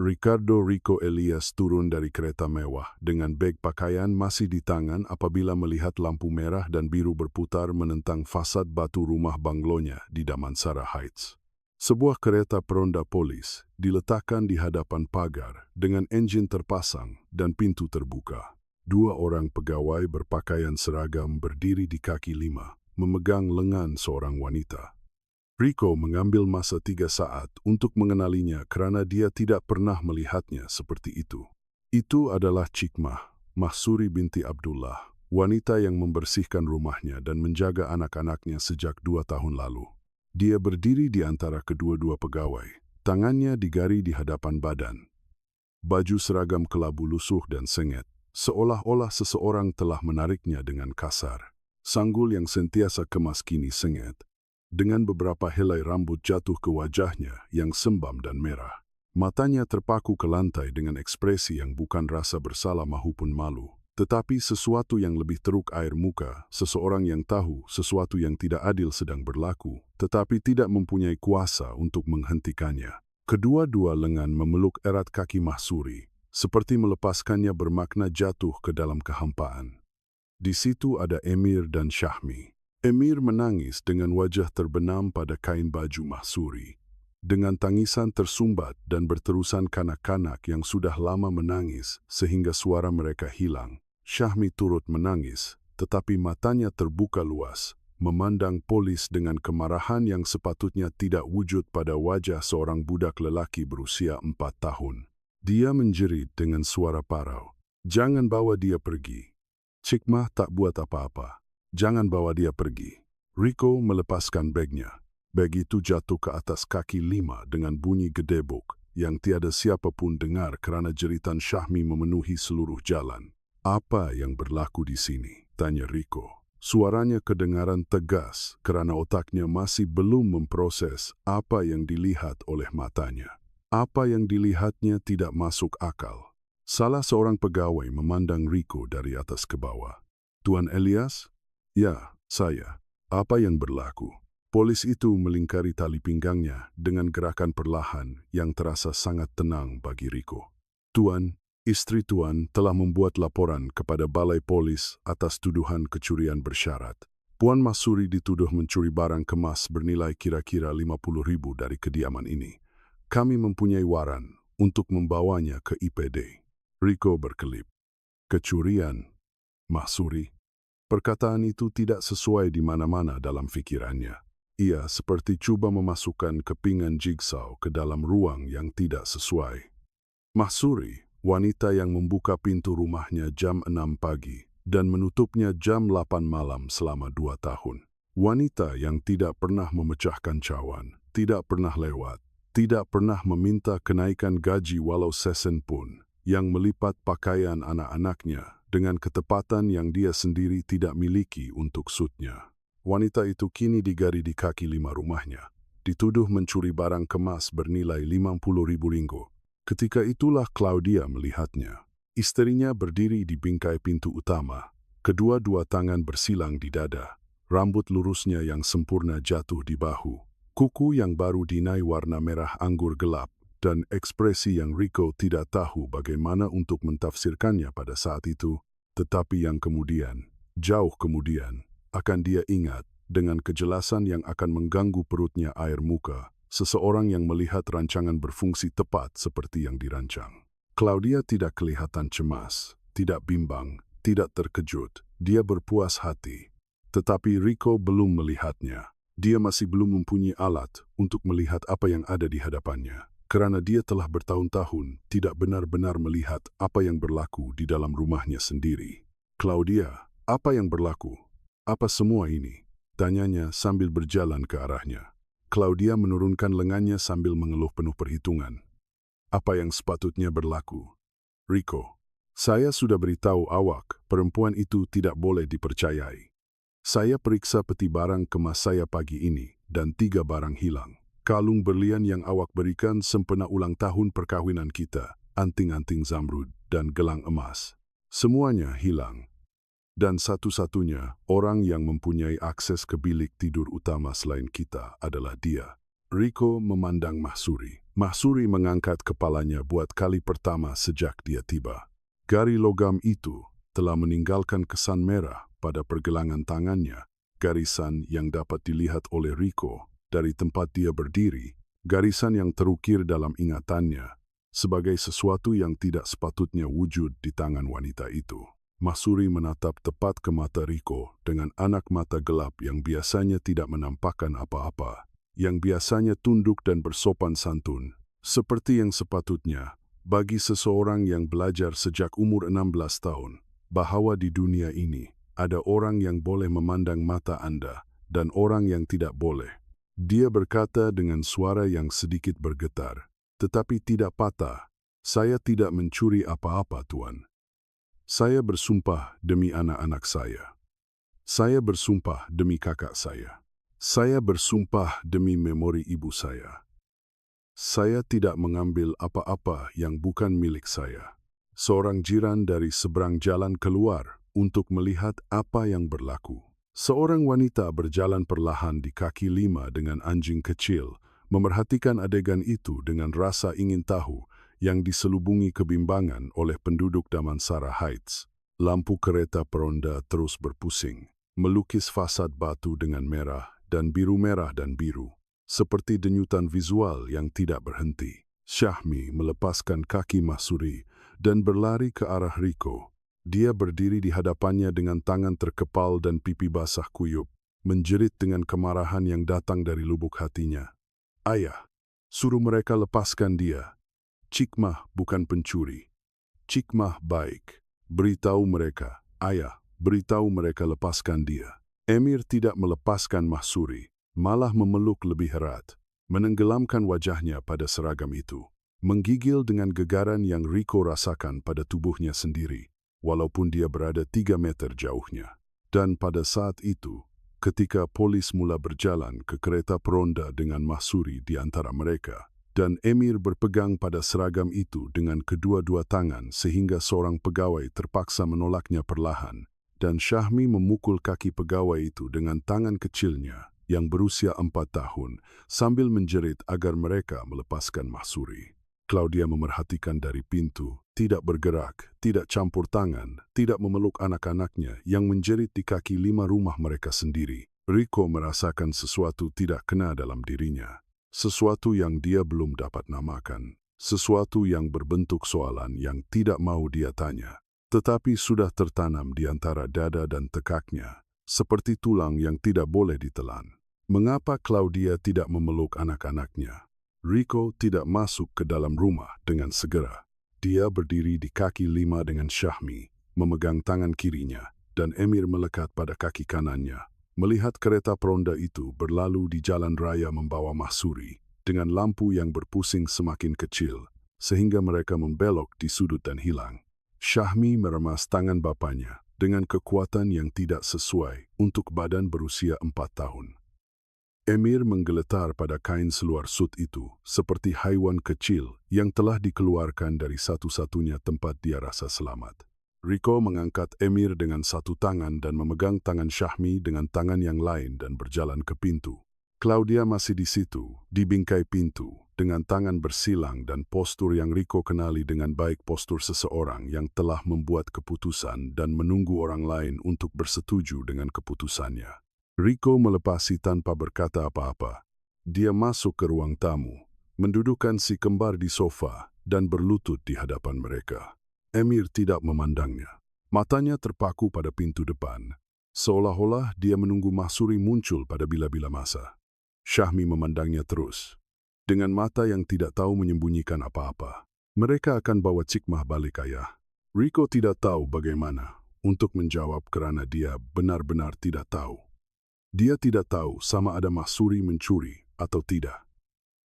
Rico Elias turun dari kereta mewah dengan beg pakaian masih di tangan apabila melihat lampu merah dan biru berputar menentang fasad batu rumah banglonya di Damansara Heights. Sebuah kereta peronda polis diletakkan di hadapan pagar dengan enjin terpasang dan pintu terbuka. Dua orang pegawai berpakaian seragam berdiri di kaki lima, memegang lengan seorang wanita. Rico mengambil masa 3 saat untuk mengenalinya karena dia tidak pernah melihatnya seperti itu. Itu adalah Chikmah, Mahsuri binti Abdullah, wanita yang membersihkan rumahnya dan menjaga anak-anaknya sejak 2 tahun lalu. Dia berdiri di antara kedua-dua pegawai, tangannya digari di hadapan badan. Baju seragam kelabu lusuh dan sengit, seolah-olah seseorang telah menariknya dengan kasar. Sanggul yang sentiasa kemas kini sengit, dengan beberapa helai rambut jatuh ke wajahnya yang sembam dan merah. Matanya terpaku ke lantai dengan ekspresi yang bukan rasa bersalah maupun malu, tetapi sesuatu yang lebih teruk air muka, seseorang yang tahu sesuatu yang tidak adil sedang berlaku, tetapi tidak mempunyai kuasa untuk menghentikannya. Kedua-dua lengan memeluk erat kaki Mahsuri, seperti melepaskannya bermakna jatuh ke dalam kehampaan. Di situ ada Emir dan Syahmi. Emir menangis dengan wajah terbenam pada kain baju Mahsuri. Dengan tangisan tersumbat dan berterusan kanak-kanak yang sudah lama menangis sehingga suara mereka hilang, Syahmi turut menangis, tetapi matanya terbuka luas, memandang polis dengan kemarahan yang sepatutnya tidak wujud pada wajah seorang budak lelaki berusia 4 tahun. Dia menjerit dengan suara parau, "Jangan bawa dia pergi. Chikmah tak buat apa-apa. Jangan bawa dia pergi." Rico melepaskan bagnya. Bag itu jatuh ke atas kaki lima dengan bunyi gedebuk yang tiada siapapun dengar kerana jeritan Syahmi memenuhi seluruh jalan. "Apa yang berlaku di sini?" tanya Rico. Suaranya kedengaran tegas kerana otaknya masih belum memproses apa yang dilihat oleh matanya. Apa yang dilihatnya tidak masuk akal. Salah seorang pegawai memandang Rico dari atas ke bawah. "Tuan Elias?" "Ya, saya." "Apa yang berlaku?" Polis itu melingkari tali pinggangnya dengan gerakan perlahan yang terasa sangat tenang bagi Rico. "Tuan, istri Tuan telah membuat laporan kepada Balai Polis atas tuduhan kecurian bersyarat. Puan Mahsuri dituduh mencuri barang kemas bernilai kira-kira 50.000 dari kediaman ini. Kami mempunyai waran untuk membawanya ke IPD." Rico berkelip. "Kecurian? Mahsuri?" Perkataan itu tidak sesuai di mana-mana dalam fikirannya. Ia seperti cuba memasukkan kepingan jigsaw ke dalam ruang yang tidak sesuai. Mahsuri, wanita yang membuka pintu rumahnya jam 6 pagi dan menutupnya jam 8 malam selama 2 tahun. Wanita yang tidak pernah memecahkan cawan, tidak pernah lewat, tidak pernah meminta kenaikan gaji walau sesen pun, yang melipat pakaian anak-anaknya dengan ketepatan yang dia sendiri tidak miliki untuk sutnya. Wanita itu kini digari di kaki lima rumahnya, dituduh mencuri barang kemas bernilai 50.000 ringgit. Ketika itulah Claudia melihatnya. Istrinya berdiri di bingkai pintu utama, kedua-dua tangan bersilang di dada, rambut lurusnya yang sempurna jatuh di bahu, kuku yang baru dinai warna merah anggur gelap, dan ekspresi yang Rico tidak tahu bagaimana untuk mentafsirkannya pada saat itu, tetapi yang kemudian, jauh kemudian, akan dia ingat dengan kejelasan yang akan mengganggu perutnya air muka, seseorang yang melihat rancangan berfungsi tepat seperti yang dirancang. Claudia tidak kelihatan cemas, tidak bimbang, tidak terkejut, dia berpuas hati. Tetapi Rico belum melihatnya. Dia masih belum mempunyai alat untuk melihat apa yang ada di hadapannya, kerana dia telah bertahun-tahun tidak benar-benar melihat apa yang berlaku di dalam rumahnya sendiri. "Claudia, apa yang berlaku? Apa semua ini?" tanyanya sambil berjalan ke arahnya. Claudia menurunkan lengannya sambil mengeluh penuh perhitungan. "Apa yang sepatutnya berlaku?" "Rico, saya sudah beritahu awak, perempuan itu tidak boleh dipercayai. Saya periksa peti barang kemas saya pagi ini, dan 3 barang hilang. Kalung berlian yang awak berikan sempena ulang tahun perkahwinan kita, anting-anting zamrud, dan gelang emas. Semuanya hilang. Dan satu-satunya orang yang mempunyai akses ke bilik tidur utama selain kita adalah dia." Rico memandang Mahsuri. Mahsuri mengangkat kepalanya buat kali pertama sejak dia tiba. Gari logam itu telah meninggalkan kesan merah pada pergelangan tangannya, garisan yang dapat dilihat oleh Rico dari tempat dia berdiri, garisan yang terukir dalam ingatannya sebagai sesuatu yang tidak sepatutnya wujud di tangan wanita itu. Mahsuri menatap tepat ke mata Rico dengan anak mata gelap yang biasanya tidak menampakkan apa-apa, yang biasanya tunduk dan bersopan santun, seperti yang sepatutnya bagi seseorang yang belajar sejak umur 16 tahun, bahwa di dunia ini ada orang yang boleh memandang mata Anda dan orang yang tidak boleh. Dia berkata dengan suara yang sedikit bergetar, tetapi tidak patah, "Saya tidak mencuri apa-apa, Tuan. Saya bersumpah demi anak-anak saya. Saya bersumpah demi kakak saya. Saya bersumpah demi memori ibu saya. Saya tidak mengambil apa-apa yang bukan milik saya." Seorang jiran dari seberang jalan keluar untuk melihat apa yang berlaku. Seorang wanita berjalan perlahan di kaki 5 dengan anjing kecil, memerhatikan adegan itu dengan rasa ingin tahu yang diselubungi kebimbangan oleh penduduk Damansara Heights. Lampu kereta peronda terus berpusing, melukis fasad batu dengan merah dan biru, seperti denyutan visual yang tidak berhenti. Syahmi melepaskan kaki Mahsuri dan berlari ke arah Rico. Dia berdiri di hadapannya dengan tangan terkepal dan pipi basah kuyup, menjerit dengan kemarahan yang datang dari lubuk hatinya. "Ayah, suruh mereka lepaskan dia. Cikmah bukan pencuri. Cikmah baik. Beritahu mereka, ayah, beritahu mereka lepaskan dia." Emir tidak melepaskan Mahsuri, malah memeluk lebih erat, menenggelamkan wajahnya pada seragam itu, menggigil dengan gegaran yang Rico rasakan pada tubuhnya sendiri, walaupun dia berada 3 meter jauhnya. Dan pada saat itu, ketika polis mula berjalan ke kereta peronda dengan Mahsuri di antara mereka, dan Emir berpegang pada seragam itu dengan kedua-dua tangan sehingga seorang pegawai terpaksa menolaknya perlahan, dan Syahmi memukul kaki pegawai itu dengan tangan kecilnya yang berusia 4 tahun sambil menjerit agar mereka melepaskan Mahsuri. Claudia memerhatikan dari pintu, tidak bergerak, tidak campur tangan, tidak memeluk anak-anaknya yang menjerit di kaki 5 rumah mereka sendiri. Rico merasakan sesuatu tidak kena dalam dirinya. Sesuatu yang dia belum dapat namakan, sesuatu yang berbentuk soalan yang tidak mau dia tanya, tetapi sudah tertanam di antara dada dan tekaknya, seperti tulang yang tidak boleh ditelan. Mengapa Claudia tidak memeluk anak-anaknya? Rico tidak masuk ke dalam rumah dengan segera. Dia berdiri di kaki 5 dengan Syahmi, memegang tangan kirinya, dan Emir melekat pada kaki kanannya. Melihat kereta peronda itu berlalu di jalan raya membawa Mahsuri dengan lampu yang berpusing semakin kecil, sehingga mereka membelok di sudut dan hilang. Syahmi meremas tangan bapaknya dengan kekuatan yang tidak sesuai untuk badan berusia 4 tahun. Emir menggeletar pada kain seluar sut itu seperti haiwan kecil yang telah dikeluarkan dari satu-satunya tempat dia rasa selamat. Rico mengangkat Emir dengan satu tangan dan memegang tangan Syahmi dengan tangan yang lain dan berjalan ke pintu. Claudia masih di situ, di bingkai pintu, dengan tangan bersilang dan postur yang Rico kenali dengan baik, postur seseorang yang telah membuat keputusan dan menunggu orang lain untuk bersetuju dengan keputusannya. Rico melepasi tanpa berkata apa-apa. Dia masuk ke ruang tamu, mendudukkan si kembar di sofa dan berlutut di hadapan mereka. Emir tidak memandangnya. Matanya terpaku pada pintu depan, seolah-olah dia menunggu Mahsuri muncul pada bila-bila masa. Syahmi memandangnya terus, dengan mata yang tidak tahu menyembunyikan apa-apa. "Mereka akan bawa Cikmah balik, ayah." Rico tidak tahu bagaimana untuk menjawab karena dia benar-benar tidak tahu. Dia tidak tahu sama ada Mahsuri mencuri atau tidak.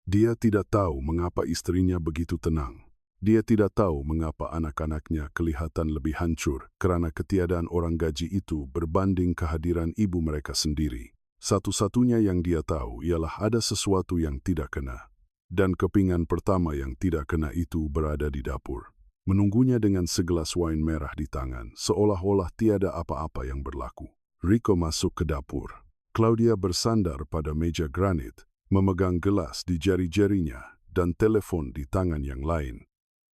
Dia tidak tahu mengapa istrinya begitu tenang. Dia tidak tahu mengapa anak-anaknya kelihatan lebih hancur karena ketiadaan orang gaji itu berbanding kehadiran ibu mereka sendiri. Satu-satunya yang dia tahu ialah ada sesuatu yang tidak kena. Dan kepingan pertama yang tidak kena itu berada di dapur, menunggunya dengan segelas wine merah di tangan, seolah-olah tiada apa-apa yang berlaku. Rico masuk ke dapur. Claudia bersandar pada meja granit, memegang gelas di jari-jarinya dan telepon di tangan yang lain.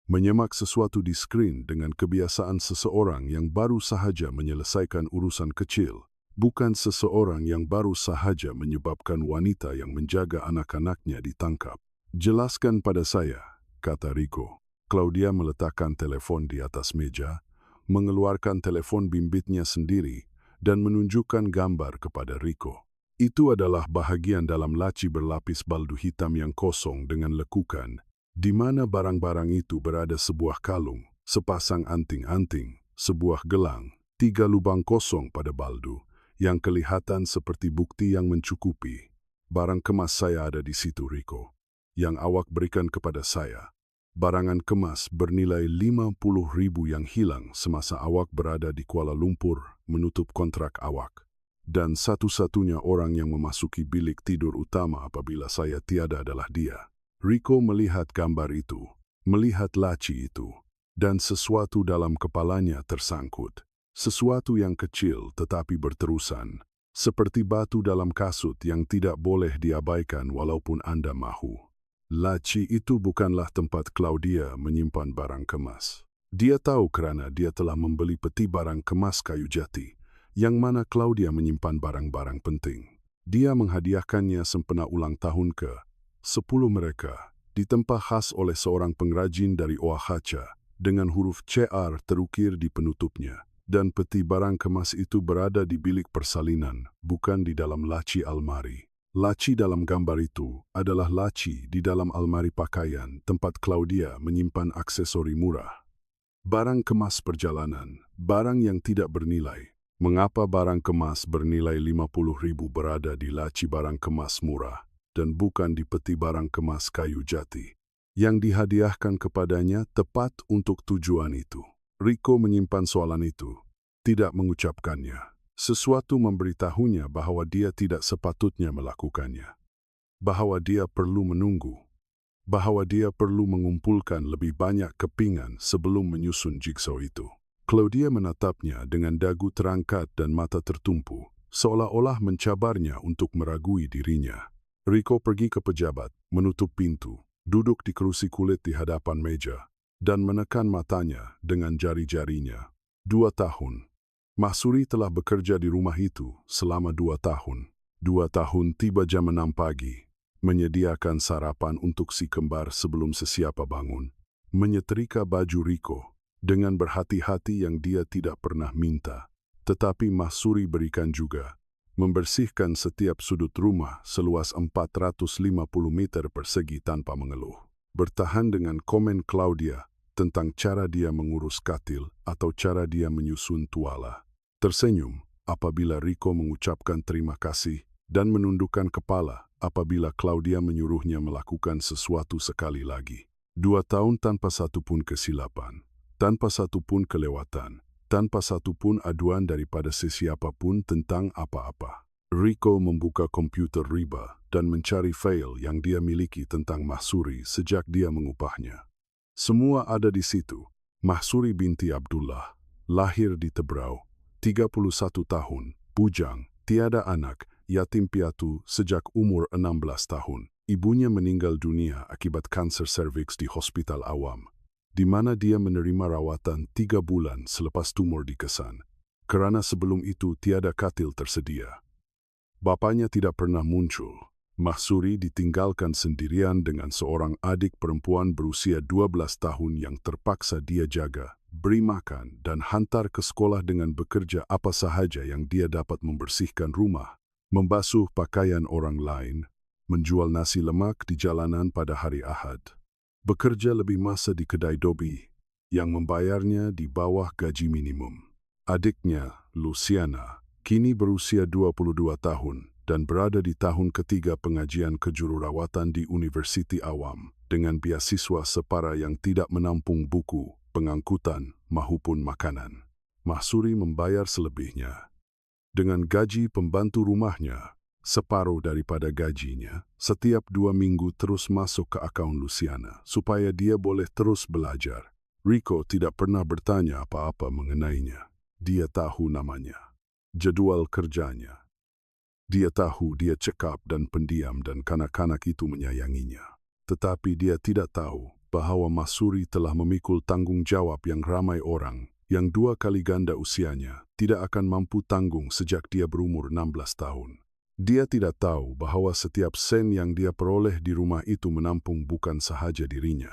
Menyemak sesuatu di skrin dengan kebiasaan seseorang yang baru saja menyelesaikan urusan kecil, bukan seseorang yang baru saja menyebabkan wanita yang menjaga anak-anaknya ditangkap. "Jelaskan pada saya," kata Rico. Claudia meletakkan telepon di atas meja, mengeluarkan telepon bimbitnya sendiri, dan menunjukkan gambar kepada Rico. Itu adalah bahagian dalam laci berlapis baldu hitam yang kosong dengan lekukan, di mana barang-barang itu berada: sebuah kalung, sepasang anting-anting, sebuah gelang, 3 lubang kosong pada baldu, yang kelihatan seperti bukti yang mencukupi. "Barang kemas saya ada di situ, Rico, yang awak berikan kepada saya. Barangan kemas bernilai 50.000 yang hilang semasa awak berada di Kuala Lumpur menutup kontrak awak. Dan satu-satunya orang yang memasuki bilik tidur utama apabila saya tiada adalah dia." Rico melihat gambar itu, melihat laci itu, dan sesuatu dalam kepalanya tersangkut. Sesuatu yang kecil tetapi berterusan, seperti batu dalam kasut yang tidak boleh diabaikan walaupun Anda mahu. Laci itu bukanlah tempat Claudia menyimpan barang kemas. Dia tahu kerana dia telah membeli peti barang kemas kayu jati, yang mana Claudia menyimpan barang-barang penting. Dia menghadiahkannya sempena ulang tahun ke-10 mereka, ditempa khas oleh seorang pengrajin dari Oaxaca, dengan huruf CR terukir di penutupnya. Dan peti barang kemas itu berada di bilik persalinan, bukan di dalam laci almari. Laci dalam gambar itu adalah laci di dalam almari pakaian tempat Claudia menyimpan aksesori murah. Barang kemas perjalanan, barang yang tidak bernilai. Mengapa barang kemas bernilai 50.000 berada di laci barang kemas murah dan bukan di peti barang kemas kayu jati yang dihadiahkan kepadanya tepat untuk tujuan itu? Rico menyimpan soalan itu, tidak mengucapkannya. Sesuatu memberitahunya bahwa dia tidak sepatutnya melakukannya, bahwa dia perlu menunggu, bahwa dia perlu mengumpulkan lebih banyak kepingan sebelum menyusun jigsaw itu. Claudia menatapnya dengan dagu terangkat dan mata tertumpu, seolah-olah mencabarnya untuk meragui dirinya. Rico pergi ke pejabat, menutup pintu, duduk di kerusi kulit di hadapan meja, dan menekan matanya dengan jari-jarinya. 2 tahun. Mahsuri telah bekerja di rumah itu selama 2 tahun. 2 tahun tiba jam 6 pagi, menyediakan sarapan untuk si kembar sebelum sesiapa bangun, menyetrika baju Rico dengan berhati-hati yang dia tidak pernah minta, tetapi Mahsuri berikan juga, membersihkan setiap sudut rumah seluas 450 meter persegi tanpa mengeluh. Bertahan dengan komen Claudia tentang cara dia mengurus katil atau cara dia menyusun tuala. Tersenyum apabila Rico mengucapkan terima kasih dan menundukkan kepala apabila Claudia menyuruhnya melakukan sesuatu sekali lagi. 2 tahun tanpa satupun kesilapan, tanpa satupun kelewatan, tanpa satupun aduan daripada sesiapapun tentang apa-apa. Rico membuka komputer riba dan mencari file yang dia miliki tentang Mahsuri sejak dia mengupahnya. Semua ada di situ. Mahsuri binti Abdullah, lahir di Tebrau, 31 tahun, bujang, tiada anak, yatim piatu sejak umur 16 tahun. Ibunya meninggal dunia akibat kanser serviks di Hospital Awam, di mana dia menerima rawatan 3 bulan selepas tumor dikesan, kerana sebelum itu tiada katil tersedia. Bapaknya tidak pernah muncul. Mahsuri ditinggalkan sendirian dengan seorang adik perempuan berusia 12 tahun yang terpaksa dia jaga, beri makan dan hantar ke sekolah dengan bekerja apa sahaja yang dia dapat: membersihkan rumah, membasuh pakaian orang lain, menjual nasi lemak di jalanan pada hari Ahad, bekerja lebih masa di kedai dobi yang membayarnya di bawah gaji minimum. Adiknya, Luciana, kini berusia 22 tahun dan berada di tahun ketiga pengajian kejururawatan di Universiti Awam dengan beasiswa separa yang tidak menampung buku, pengangkutan, maupun makanan. Mahsuri membayar selebihnya. Dengan gaji pembantu rumahnya, separuh daripada gajinya, setiap 2 minggu terus masuk ke akaun Luciana supaya dia boleh terus belajar. Rico tidak pernah bertanya apa-apa mengenainya. Dia tahu namanya, jadwal kerjanya. Dia tahu dia cekap dan pendiam dan kanak-kanak itu menyayanginya. Tetapi dia tidak tahu bahwa Mahsuri telah memikul tanggung jawab yang ramai orang yang 2 kali ganda usianya tidak akan mampu tanggung sejak dia berumur 16 tahun. Dia tidak tahu bahwa setiap sen yang dia peroleh di rumah itu menampung bukan sahaja dirinya,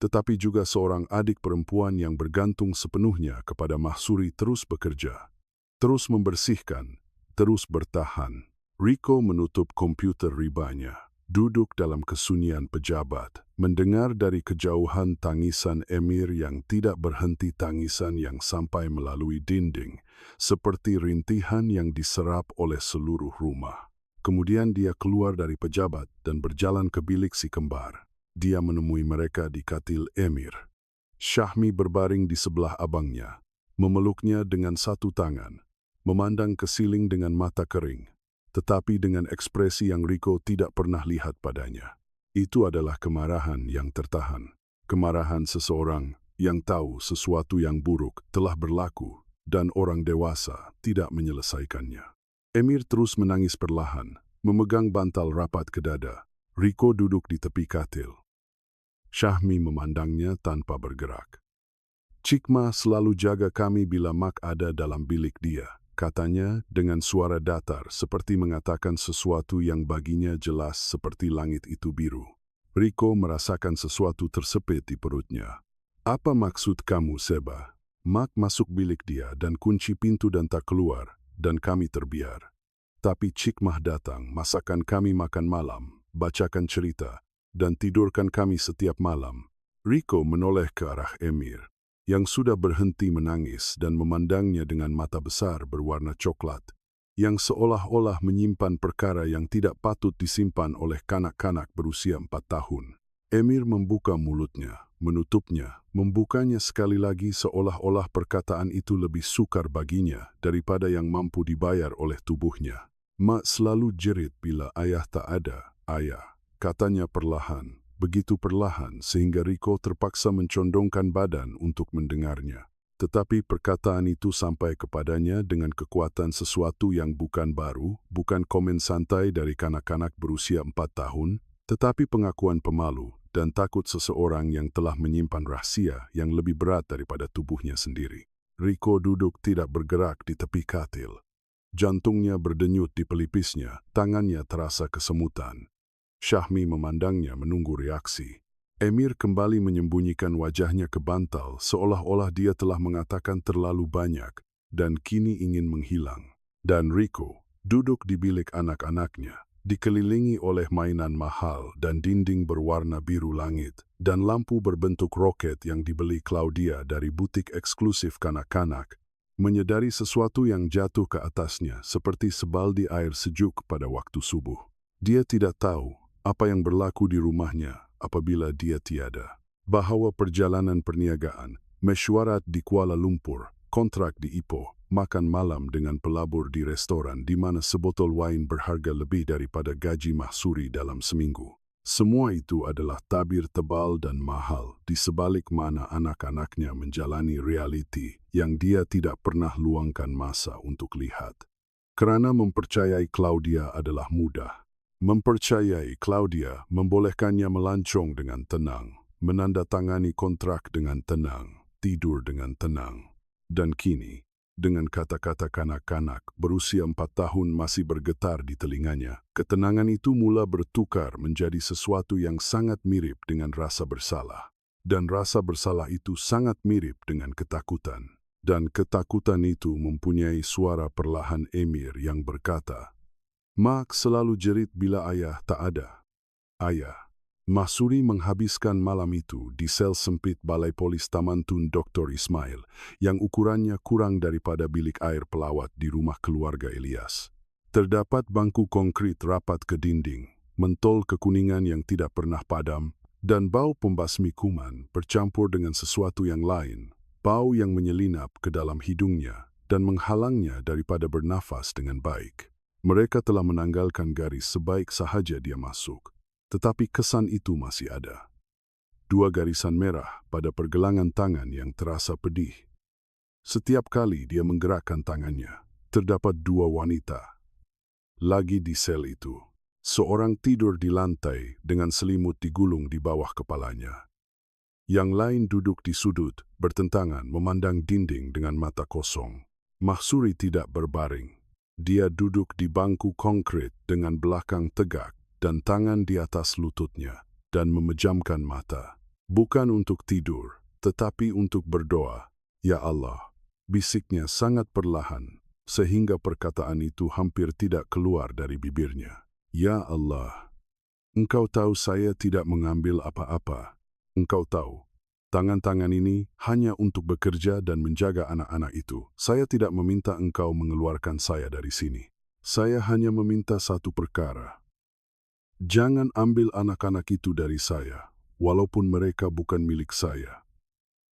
tetapi juga seorang adik perempuan yang bergantung sepenuhnya kepada Mahsuri terus bekerja, terus membersihkan, terus bertahan. Rico menutup komputer ribanya, duduk dalam kesunyian pejabat, mendengar dari kejauhan tangisan Emir yang tidak berhenti, tangisan yang sampai melalui dinding, seperti rintihan yang diserap oleh seluruh rumah. Kemudian dia keluar dari pejabat dan berjalan ke bilik si kembar. Dia menemui mereka di katil Emir. Syahmi berbaring di sebelah abangnya, memeluknya dengan satu tangan, memandang ke siling dengan mata kering, tetapi dengan ekspresi yang Rico tidak pernah lihat padanya. Itu adalah kemarahan yang tertahan, kemarahan seseorang yang tahu sesuatu yang buruk telah berlaku dan orang dewasa tidak menyelesaikannya. Emir terus menangis perlahan, memegang bantal rapat ke dada. Rico duduk di tepi katil. Syahmi memandangnya tanpa bergerak. "Cikma selalu jaga kami bila Mak ada dalam bilik dia," katanya dengan suara datar seperti mengatakan sesuatu yang baginya jelas seperti langit itu biru. Rico merasakan sesuatu tersepit di perutnya. "Apa maksud kamu, Seba?" "Mak masuk bilik dia dan kunci pintu dan tak keluar, dan kami terbiar. Tapi Cikmah datang, masakan kami makan malam, bacakan cerita, dan tidurkan kami setiap malam." Rico menoleh ke arah Emir, yang sudah berhenti menangis dan memandangnya dengan mata besar berwarna coklat, yang seolah-olah menyimpan perkara yang tidak patut disimpan oleh kanak-kanak berusia 4 tahun. Emir membuka mulutnya, menutupnya, membukanya sekali lagi seolah-olah perkataan itu lebih sukar baginya daripada yang mampu dibayar oleh tubuhnya. "Mak selalu jerit bila ayah tak ada, ayah," katanya perlahan. Begitu perlahan sehingga Rico terpaksa mencondongkan badan untuk mendengarnya. Tetapi perkataan itu sampai kepadanya dengan kekuatan sesuatu yang bukan baru, bukan komen santai dari kanak-kanak berusia 4 tahun, tetapi pengakuan pemalu dan takut seseorang yang telah menyimpan rahasia yang lebih berat daripada tubuhnya sendiri. Rico duduk tidak bergerak di tepi katil. Jantungnya berdenyut di pelipisnya, tangannya terasa kesemutan. Syahmi memandangnya menunggu reaksi. Emir kembali menyembunyikan wajahnya ke bantal seolah-olah dia telah mengatakan terlalu banyak dan kini ingin menghilang. Dan Rico duduk di bilik anak-anaknya, dikelilingi oleh mainan mahal dan dinding berwarna biru langit dan lampu berbentuk roket yang dibeli Claudia dari butik eksklusif kanak-kanak, menyadari sesuatu yang jatuh ke atasnya seperti sebaldi air sejuk pada waktu subuh. Dia tidak tahu apa yang berlaku di rumahnya apabila dia tiada. Bahwa perjalanan perniagaan, mesyuarat di Kuala Lumpur, kontrak di Ipoh, makan malam dengan pelabur di restoran di mana sebotol wain berharga lebih daripada gaji Mahsuri dalam seminggu. Semua itu adalah tabir tebal dan mahal di sebalik mana anak-anaknya menjalani realiti yang dia tidak pernah luangkan masa untuk lihat. Kerana mempercayai Claudia adalah mudah. Mempercayai Claudia membolehkannya melancong dengan tenang, menandatangani kontrak dengan tenang, tidur dengan tenang. Dan kini, dengan kata-kata kanak-kanak berusia 4 tahun masih bergetar di telinganya, ketenangan itu mula bertukar menjadi sesuatu yang sangat mirip dengan rasa bersalah. Dan rasa bersalah itu sangat mirip dengan ketakutan. Dan ketakutan itu mempunyai suara perlahan Emir yang berkata, "Mak selalu jerit bila ayah tak ada. Ayah." Mahsuri menghabiskan malam itu di sel sempit Balai Polis Taman Tun Dr. Ismail, yang ukurannya kurang daripada bilik air pelawat di rumah keluarga Ilyas. Terdapat bangku konkrit rapat ke dinding, mentol kekuningan yang tidak pernah padam, dan bau pembasmi kuman bercampur dengan sesuatu yang lain, bau yang menyelinap ke dalam hidungnya dan menghalangnya daripada bernafas dengan baik. Mereka telah menanggalkan garis sebaik sahaja dia masuk, tetapi kesan itu masih ada. 2 garisan merah pada pergelangan tangan yang terasa pedih. Setiap kali dia menggerakkan tangannya, terdapat 2 wanita lagi di sel itu. Seorang tidur di lantai dengan selimut digulung di bawah kepalanya. Yang lain duduk di sudut, bertentangan memandang dinding dengan mata kosong. Mahsuri tidak berbaring. Dia duduk di bangku konkrit dengan belakang tegak dan tangan di atas lututnya dan memejamkan mata. Bukan untuk tidur, tetapi untuk berdoa. Ya Allah, bisiknya sangat perlahan, sehingga perkataan itu hampir tidak keluar dari bibirnya. Ya Allah, Engkau tahu saya tidak mengambil apa-apa. Engkau tahu, tangan-tangan ini hanya untuk bekerja dan menjaga anak-anak itu. Saya tidak meminta Engkau mengeluarkan saya dari sini. Saya hanya meminta satu perkara. Jangan ambil anak-anak itu dari saya, walaupun mereka bukan milik saya.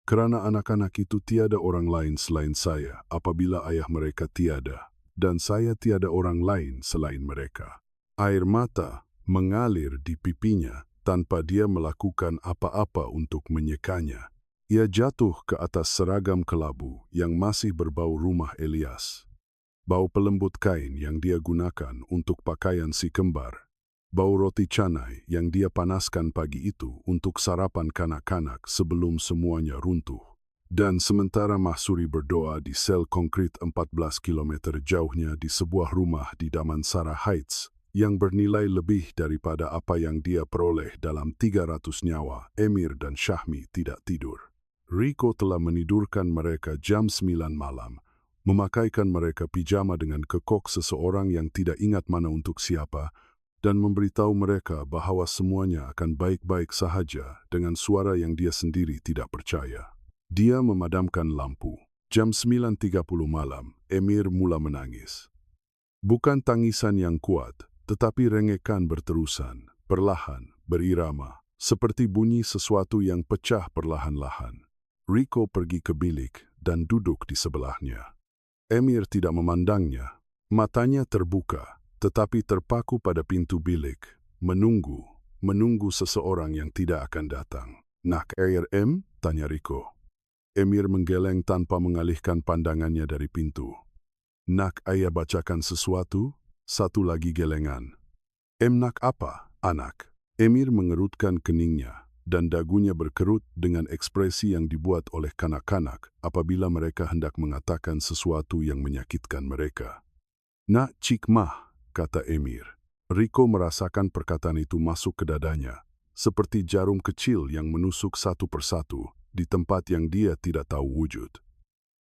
Kerana anak-anak itu tiada orang lain selain saya apabila ayah mereka tiada, dan saya tiada orang lain selain mereka. Air mata mengalir di pipinya tanpa dia melakukan apa-apa untuk menyekanya. Ia jatuh ke atas seragam kelabu yang masih berbau rumah Elias. Bau pelembut kain yang dia gunakan untuk pakaian si kembar. Bau roti canai yang dia panaskan pagi itu untuk sarapan kanak-kanak sebelum semuanya runtuh. Dan sementara Mahsuri berdoa di sel konkrit 14 km jauhnya di sebuah rumah di Damansara Heights, yang bernilai lebih daripada apa yang dia peroleh dalam 300 nyawa, Emir dan Syahmi tidak tidur. Rico telah menidurkan mereka jam 9 malam, memakaikan mereka pijama dengan kekok seseorang yang tidak ingat mana untuk siapa, dan memberitahu mereka bahwa semuanya akan baik-baik sahaja dengan suara yang dia sendiri tidak percaya. Dia memadamkan lampu. Jam 9.30 malam, Emir mula menangis. Bukan tangisan yang kuat, tetapi rengekan berterusan, perlahan, berirama, seperti bunyi sesuatu yang pecah perlahan-lahan. Rico pergi ke bilik dan duduk di sebelahnya. Emir tidak memandangnya, matanya terbuka, tetapi terpaku pada pintu bilik, menunggu seseorang yang tidak akan datang. Nak air tanya Rico. Emir menggeleng tanpa mengalihkan pandangannya dari pintu. Nak ayah bacakan sesuatu? Satu lagi gelengan. Nak apa, anak? Emir mengerutkan keningnya, dan dagunya berkerut dengan ekspresi yang dibuat oleh kanak-kanak apabila mereka hendak mengatakan sesuatu yang menyakitkan mereka. Nak cik mah, kata Emir. Rico merasakan perkataan itu masuk ke dadanya, seperti jarum kecil yang menusuk satu persatu di tempat yang dia tidak tahu wujud.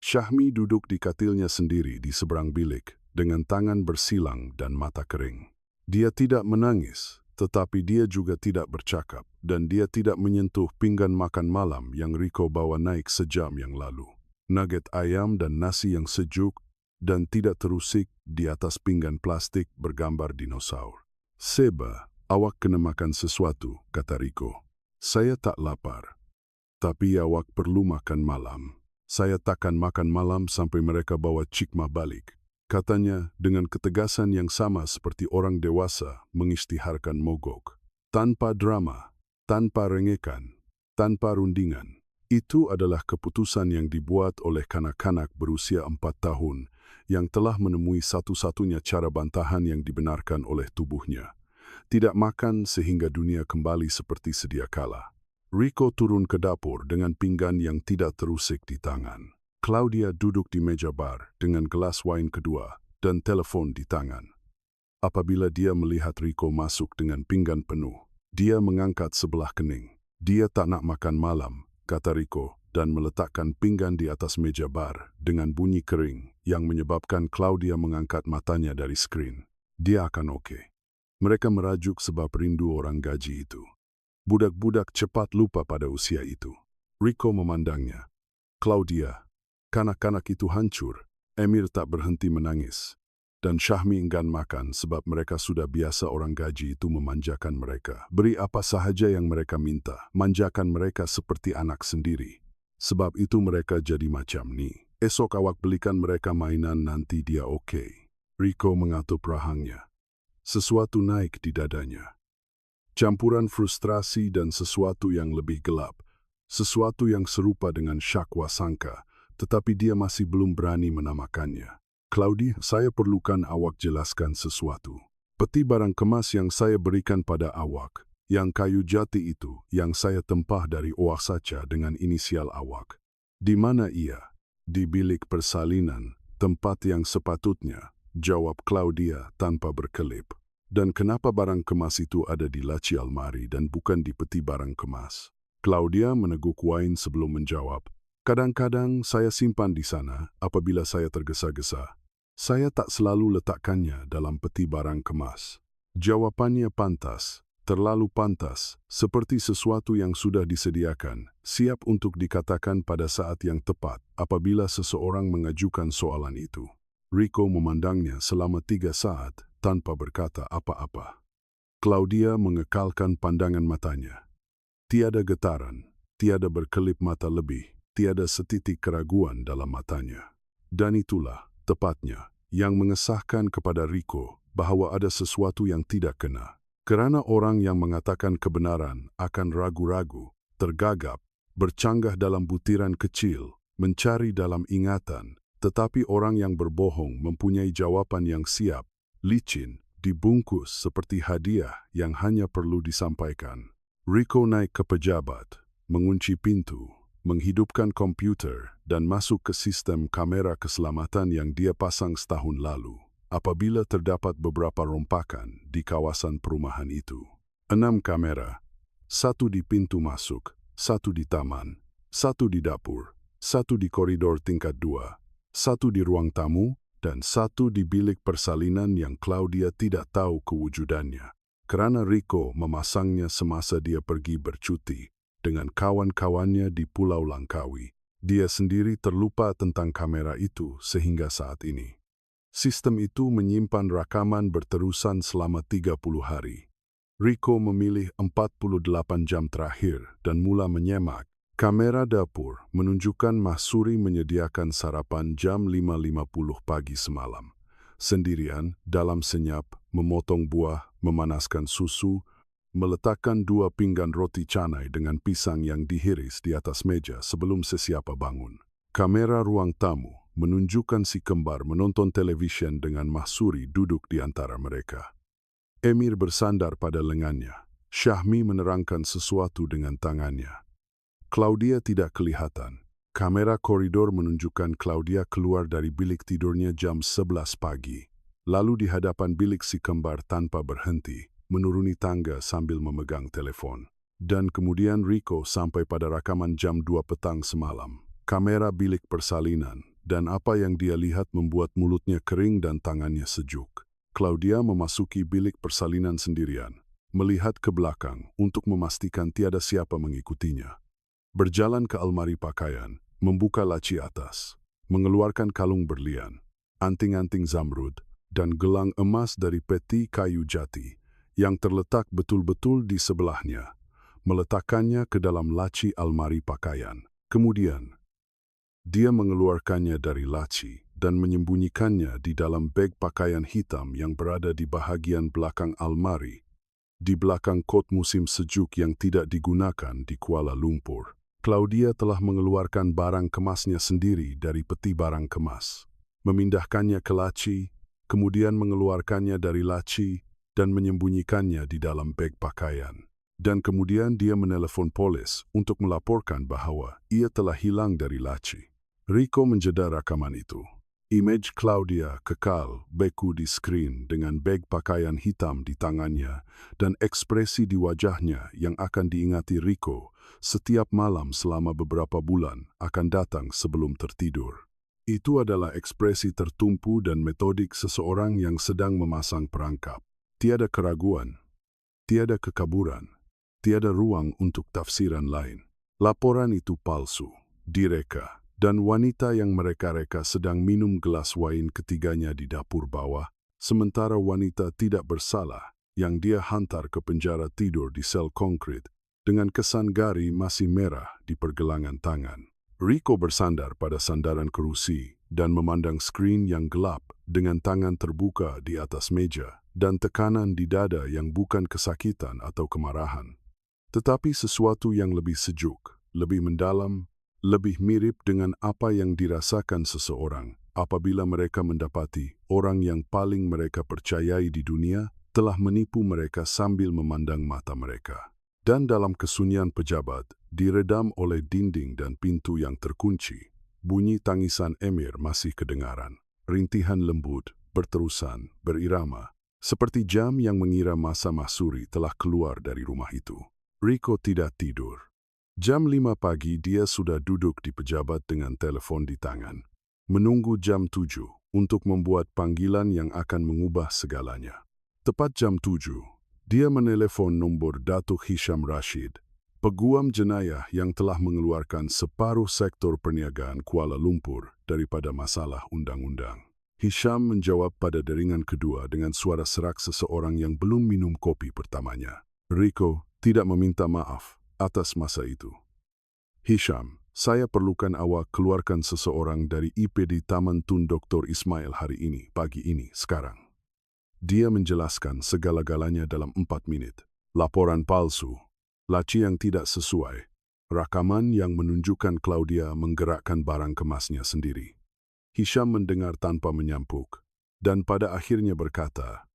Syahmi duduk di katilnya sendiri di seberang bilik, dengan tangan bersilang dan mata kering. Dia tidak menangis, tetapi dia juga tidak bercakap, dan dia tidak menyentuh pinggan makan malam yang Rico bawa naik sejam yang lalu. Nugget ayam dan nasi yang sejuk dan tidak terusik di atas pinggan plastik bergambar dinosaur. Seba, awak kena makan sesuatu, kata Rico. Saya tak lapar, tapi awak perlu makan malam. Saya takkan makan malam sampai mereka bawa Cikma balik. Katanya dengan ketegasan yang sama seperti orang dewasa mengisytiharkan mogok. Tanpa drama, tanpa rengekan, tanpa rundingan. Itu adalah keputusan yang dibuat oleh kanak-kanak berusia 4 tahun yang telah menemui satu-satunya cara bantahan yang dibenarkan oleh tubuhnya. Tidak makan sehingga dunia kembali seperti sedia kala. Rico turun ke dapur dengan pinggan yang tidak terusik di tangan. Claudia duduk di meja bar dengan gelas wine kedua dan telepon di tangan. Apabila dia melihat Rico masuk dengan pinggan penuh, dia mengangkat sebelah kening. Dia tak nak makan malam, kata Rico, dan meletakkan pinggan di atas meja bar dengan bunyi kering yang menyebabkan Claudia mengangkat matanya dari skrin. Dia akan oke. Mereka merajuk sebab rindu orang gaji itu. Budak-budak cepat lupa pada usia itu. Rico memandangnya. Claudia, kanak-kanak itu hancur. Emir tak berhenti menangis. Dan Syahmi enggan makan sebab mereka sudah biasa orang gaji itu memanjakan mereka. Beri apa sahaja yang mereka minta. Manjakan mereka seperti anak sendiri. Sebab itu mereka jadi macam ni. Esok awak belikan mereka mainan nanti dia oke. Rico mengatup rahangnya. Sesuatu naik di dadanya. Campuran frustrasi dan sesuatu yang lebih gelap. Sesuatu yang serupa dengan syakwa sangka, tetapi dia masih belum berani menamakannya. Claudia, saya perlukan awak jelaskan sesuatu. Peti barang kemas yang saya berikan pada awak, yang kayu jati itu, yang saya tempah dari oak saja dengan inisial awak. Di mana ia? Di bilik persalinan, tempat yang sepatutnya, jawab Claudia tanpa berkelip. Dan kenapa barang kemas itu ada di laci almari dan bukan di peti barang kemas? Claudia meneguk wine sebelum menjawab. Kadang-kadang saya simpan di sana apabila saya tergesa-gesa. Saya tak selalu letakkannya dalam peti barang kemas. Jawabannya pantas, terlalu pantas, seperti sesuatu yang sudah disediakan, siap untuk dikatakan pada saat yang tepat apabila seseorang mengajukan soalan itu. Rico memandangnya selama 3 saat tanpa berkata apa-apa. Claudia mengekalkan pandangan matanya. Tiada getaran, tiada berkelip mata lebih, tiada setitik keraguan dalam matanya. Dan itulah, tepatnya, yang mengesahkan kepada Rico bahwa ada sesuatu yang tidak kena. Kerana orang yang mengatakan kebenaran akan ragu-ragu, tergagap, bercanggah dalam butiran kecil, mencari dalam ingatan, tetapi orang yang berbohong mempunyai jawaban yang siap, licin, dibungkus seperti hadiah yang hanya perlu disampaikan. Rico naik ke pejabat, mengunci pintu, menghidupkan komputer dan masuk ke sistem kamera keselamatan yang dia pasang setahun lalu, apabila terdapat beberapa rompakan di kawasan perumahan itu. 6 kamera, 1 di pintu masuk, 1 di taman, 1 di dapur, 1 di koridor tingkat 2, 1 di ruang tamu, dan 1 di bilik persalinan yang Claudia tidak tahu kewujudannya. Kerana Rico memasangnya semasa dia pergi bercuti dengan kawan-kawannya di Pulau Langkawi. Dia sendiri terlupa tentang kamera itu sehingga saat ini. Sistem itu menyimpan rakaman berterusan selama 30 hari. Rico memilih 48 jam terakhir dan mula menyemak. Kamera dapur menunjukkan Mahsuri menyediakan sarapan jam 5.50 pagi semalam. Sendirian, dalam senyap, memotong buah, memanaskan susu, meletakkan 2 pinggan roti canai dengan pisang yang dihiris di atas meja sebelum sesiapa bangun. Kamera ruang tamu menunjukkan si kembar menonton televisyen dengan Mahsuri duduk di antara mereka. Emir bersandar pada lengannya. Syahmi menerangkan sesuatu dengan tangannya. Claudia tidak kelihatan. Kamera koridor menunjukkan Claudia keluar dari bilik tidurnya jam 11 pagi. Lalu di hadapan bilik si kembar tanpa berhenti, menuruni tangga sambil memegang telepon. Dan kemudian Rico sampai pada rakaman jam 2 petang semalam. Kamera bilik persalinan, dan apa yang dia lihat membuat mulutnya kering dan tangannya sejuk. Claudia memasuki bilik persalinan sendirian, melihat ke belakang untuk memastikan tiada siapa mengikutinya. Berjalan ke almari pakaian, membuka laci atas, mengeluarkan kalung berlian, anting-anting zamrud, dan gelang emas dari peti kayu jati yang terletak betul-betul di sebelahnya, meletakkannya ke dalam laci almari pakaian. Kemudian, dia mengeluarkannya dari laci dan menyembunyikannya di dalam beg pakaian hitam yang berada di bahagian belakang almari, di belakang kot musim sejuk yang tidak digunakan di Kuala Lumpur. Claudia telah mengeluarkan barang kemasnya sendiri dari peti barang kemas, memindahkannya ke laci, kemudian mengeluarkannya dari laci dan menyembunyikannya di dalam beg pakaian. Dan kemudian dia menelepon polis untuk melaporkan bahwa ia telah hilang dari laci. Rico menjeda rakaman itu. Image Claudia kekal beku di skrin dengan beg pakaian hitam di tangannya dan ekspresi di wajahnya yang akan diingati Rico setiap malam selama beberapa bulan akan datang sebelum tertidur. Itu adalah ekspresi tertumpu dan metodik seseorang yang sedang memasang perangkap. Tiada keraguan, tiada kekaburan, tiada ruang untuk tafsiran lain. Laporan itu palsu, direka, dan wanita yang mereka-reka sedang minum gelas wain ketiganya di dapur bawah, sementara wanita tidak bersalah yang dia hantar ke penjara tidur di sel konkrit dengan kesan gari masih merah di pergelangan tangan. Rico bersandar pada sandaran kerusi dan memandang skrin yang gelap dengan tangan terbuka di atas meja dan tekanan di dada yang bukan kesakitan atau kemarahan, tetapi sesuatu yang lebih sejuk, lebih mendalam, lebih mirip dengan apa yang dirasakan seseorang apabila mereka mendapati orang yang paling mereka percayai di dunia telah menipu mereka sambil memandang mata mereka. Dan dalam kesunyian pejabat, diredam oleh dinding dan pintu yang terkunci, bunyi tangisan Emir masih kedengaran. Rintihan lembut, berterusan, berirama, seperti jam yang mengira masa Mahsuri telah keluar dari rumah itu. Rico tidak tidur. Jam 5 pagi dia sudah duduk di pejabat dengan telepon di tangan, menunggu jam 7 untuk membuat panggilan yang akan mengubah segalanya. Tepat jam 7, dia menelepon nombor Datuk Hisham Rashid, peguam jenayah yang telah mengeluarkan separuh sektor perniagaan Kuala Lumpur daripada masalah undang-undang. Hisham menjawab pada deringan kedua dengan suara serak seseorang yang belum minum kopi pertamanya. Rico tidak meminta maaf atas masa itu. Hisham, saya perlukan awak keluarkan seseorang dari IPD Taman Tun Dr. Ismail hari ini, pagi ini, sekarang. Dia menjelaskan segala-galanya dalam 4 menit. Laporan palsu, laci yang tidak sesuai, rakaman yang menunjukkan Claudia menggerakkan barang kemasnya sendiri. Hisham mendengar tanpa menyampuk, dan pada akhirnya berkata,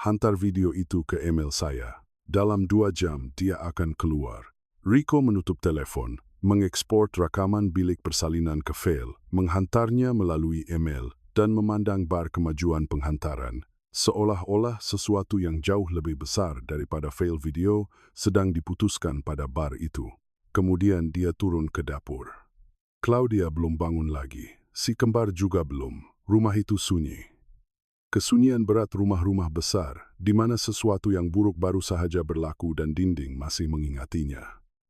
"Hantar video itu ke email saya. Dalam 2 jam dia akan keluar." Rico menutup telepon, mengekspor rakaman bilik persalinan ke file, menghantarnya melalui email, dan memandang bar kemajuan penghantaran, seolah-olah sesuatu yang jauh lebih besar daripada file video sedang diputuskan pada bar itu. Kemudian dia turun ke dapur. Claudia belum bangun lagi, si kembar juga belum, rumah itu sunyi. Kesunyian berat rumah-rumah besar, di mana sesuatu yang buruk baru sahaja berlaku dan dinding masih mengingatinya.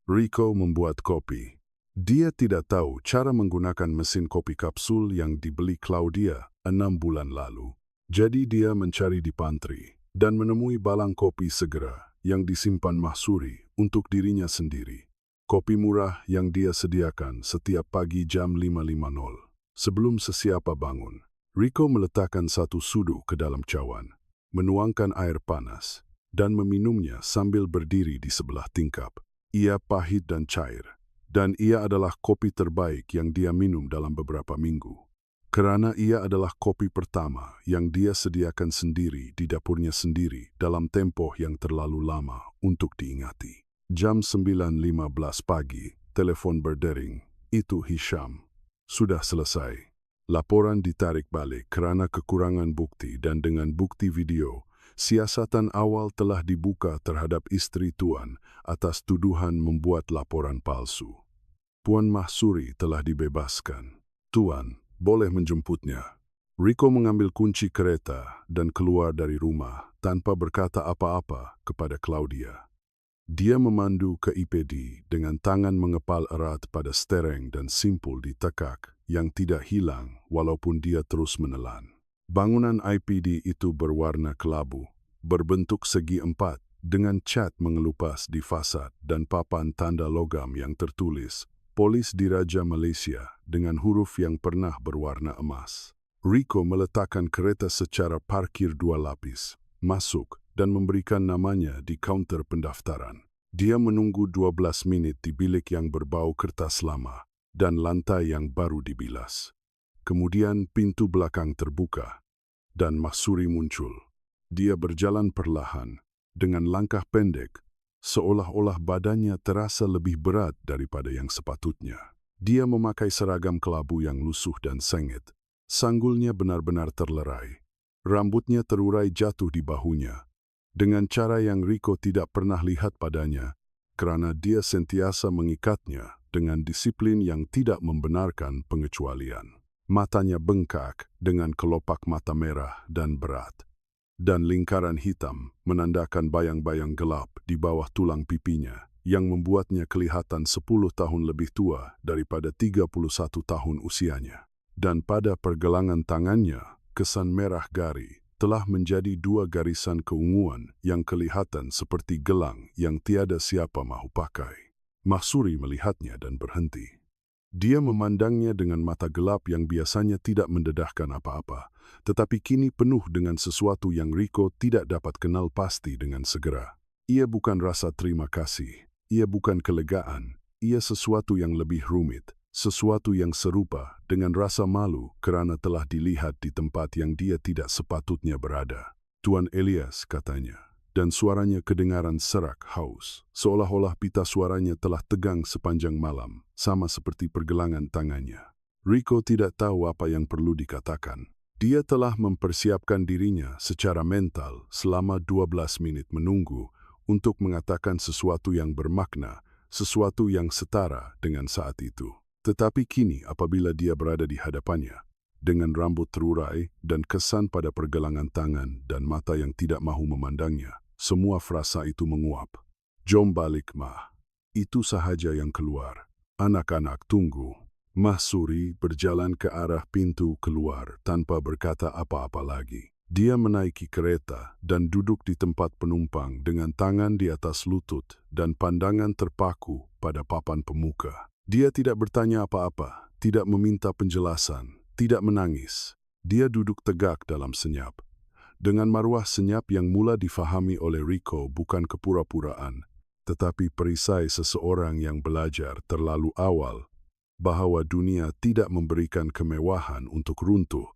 Rico membuat kopi. Dia tidak tahu cara menggunakan mesin kopi kapsul yang dibeli Claudia 6 bulan lalu. Jadi dia mencari di pantry dan menemui balang kopi segera yang disimpan Mahsuri untuk dirinya sendiri. Kopi murah yang dia sediakan setiap pagi jam 5.50. Sebelum sesiapa bangun, Rico meletakkan 1 sudu ke dalam cawan, menuangkan air panas, dan meminumnya sambil berdiri di sebelah tingkap. Ia pahit dan cair, dan ia adalah kopi terbaik yang dia minum dalam beberapa minggu. Kerana ia adalah kopi pertama yang dia sediakan sendiri di dapurnya sendiri dalam tempoh yang terlalu lama untuk diingati. Jam 9.15 pagi, telepon berdering. Itu Hisham. Sudah selesai. Laporan ditarik balik kerana kekurangan bukti dan dengan bukti video, siasatan awal telah dibuka terhadap istri Tuan atas tuduhan membuat laporan palsu. Puan Mahsuri telah dibebaskan. Tuan boleh menjemputnya. Rico mengambil kunci kereta dan keluar dari rumah tanpa berkata apa-apa kepada Claudia. Dia memandu ke IPD dengan tangan mengepal erat pada stereng dan simpul ditekak yang tidak hilang walaupun dia terus menelan. Bangunan IPD itu berwarna kelabu, berbentuk segi 4 dengan cat mengelupas di fasad dan papan tanda logam yang tertulis Polis Diraja Malaysia dengan huruf yang pernah berwarna emas. Rico meletakkan kereta secara parkir 2 lapis, masuk dan memberikan namanya di kaunter pendaftaran. Dia menunggu 12 menit di bilik yang berbau kertas lama dan lantai yang baru dibilas. Kemudian pintu belakang terbuka dan Mahsuri muncul. Dia berjalan perlahan dengan langkah pendek, seolah-olah badannya terasa lebih berat daripada yang sepatutnya. Dia memakai seragam kelabu yang lusuh dan sengit. Sanggulnya benar-benar terlerai. Rambutnya terurai jatuh di bahunya, dengan cara yang Rico tidak pernah lihat padanya, kerana dia sentiasa mengikatnya dengan disiplin yang tidak membenarkan pengecualian. Matanya bengkak dengan kelopak mata merah dan berat, dan lingkaran hitam menandakan bayang-bayang gelap di bawah tulang pipinya yang membuatnya kelihatan 10 tahun lebih tua daripada 31 tahun usianya. Dan pada pergelangan tangannya, kesan merah gari telah menjadi 2 garisan keunguan yang kelihatan seperti gelang yang tiada siapa mahu pakai. Mahsuri melihatnya dan berhenti. Dia memandangnya dengan mata gelap yang biasanya tidak mendedahkan apa-apa, tetapi kini penuh dengan sesuatu yang Rico tidak dapat kenal pasti dengan segera. Ia bukan rasa terima kasih, ia bukan kelegaan, ia sesuatu yang lebih rumit, sesuatu yang serupa dengan rasa malu kerana telah dilihat di tempat yang dia tidak sepatutnya berada. Tuan Elias, katanya, dan suaranya kedengaran serak haus, seolah-olah pita suaranya telah tegang sepanjang malam, sama seperti pergelangan tangannya. Rico tidak tahu apa yang perlu dikatakan. Dia telah mempersiapkan dirinya secara mental selama 12 menit menunggu untuk mengatakan sesuatu yang bermakna, sesuatu yang setara dengan saat itu. Tetapi kini apabila dia berada di hadapannya, dengan rambut terurai dan kesan pada pergelangan tangan dan mata yang tidak mahu memandangnya, semua frasa itu menguap. "Jom balik, Mah." Itu sahaja yang keluar. "Anak-anak, tunggu." Mah Suri berjalan ke arah pintu keluar tanpa berkata apa-apa lagi. Dia menaiki kereta dan duduk di tempat penumpang dengan tangan di atas lutut dan pandangan terpaku pada papan pemuka. Dia tidak bertanya apa-apa, tidak meminta penjelasan, tidak menangis. Dia duduk tegak dalam senyap. Dengan maruah senyap yang mula difahami oleh Rico bukan kepura-puraan, tetapi perisai seseorang yang belajar terlalu awal bahwa dunia tidak memberikan kemewahan untuk runtuh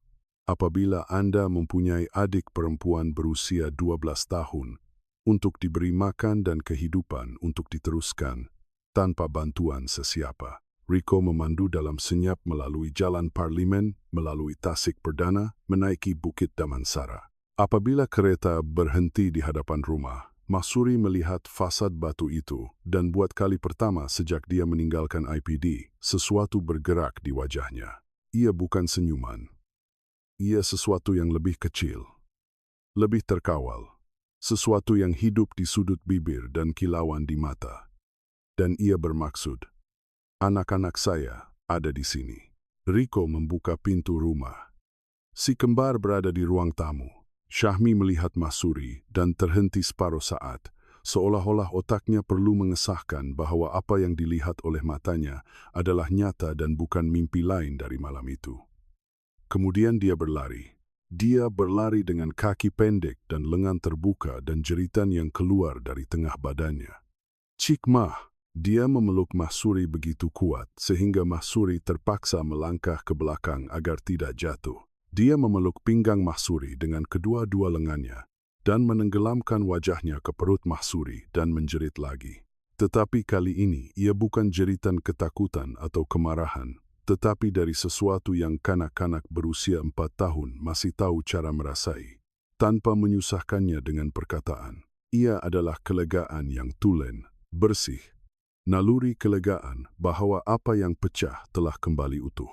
apabila Anda mempunyai adik perempuan berusia 12 tahun untuk diberi makan dan kehidupan untuk diteruskan tanpa bantuan sesiapa. Rico memandu dalam senyap melalui jalan Parlimen, melalui Tasik Perdana, menaiki Bukit Damansara. Apabila kereta berhenti di hadapan rumah, Mah Suri melihat fasad batu itu dan buat kali pertama sejak dia meninggalkan IPD, sesuatu bergerak di wajahnya. Ia bukan senyuman. Ia sesuatu yang lebih kecil, lebih terkawal, sesuatu yang hidup di sudut bibir dan kilauan di mata. Dan ia bermaksud, "Anak-anak saya ada di sini." Rico membuka pintu rumah. Si kembar berada di ruang tamu. Syahmi melihat Mah Suri dan terhenti separuh saat, seolah-olah otaknya perlu mengesahkan bahwa apa yang dilihat oleh matanya adalah nyata dan bukan mimpi lain dari malam itu. Kemudian dia berlari. Dia berlari dengan kaki pendek dan lengan terbuka dan jeritan yang keluar dari tengah badannya. "Cik Mah." Dia memeluk Mah Suri begitu kuat sehingga Mah Suri terpaksa melangkah ke belakang agar tidak jatuh. Dia memeluk pinggang Mah Suri dengan kedua-dua lengannya dan menenggelamkan wajahnya ke perut Mah Suri dan menjerit lagi. Tetapi kali ini ia bukan jeritan ketakutan atau kemarahan, tetapi dari sesuatu yang kanak-kanak berusia 4 tahun masih tahu cara merasai, tanpa menyusahkannya dengan perkataan. Ia adalah kelegaan yang tulen, bersih, naluri kelegaan bahwa apa yang pecah telah kembali utuh.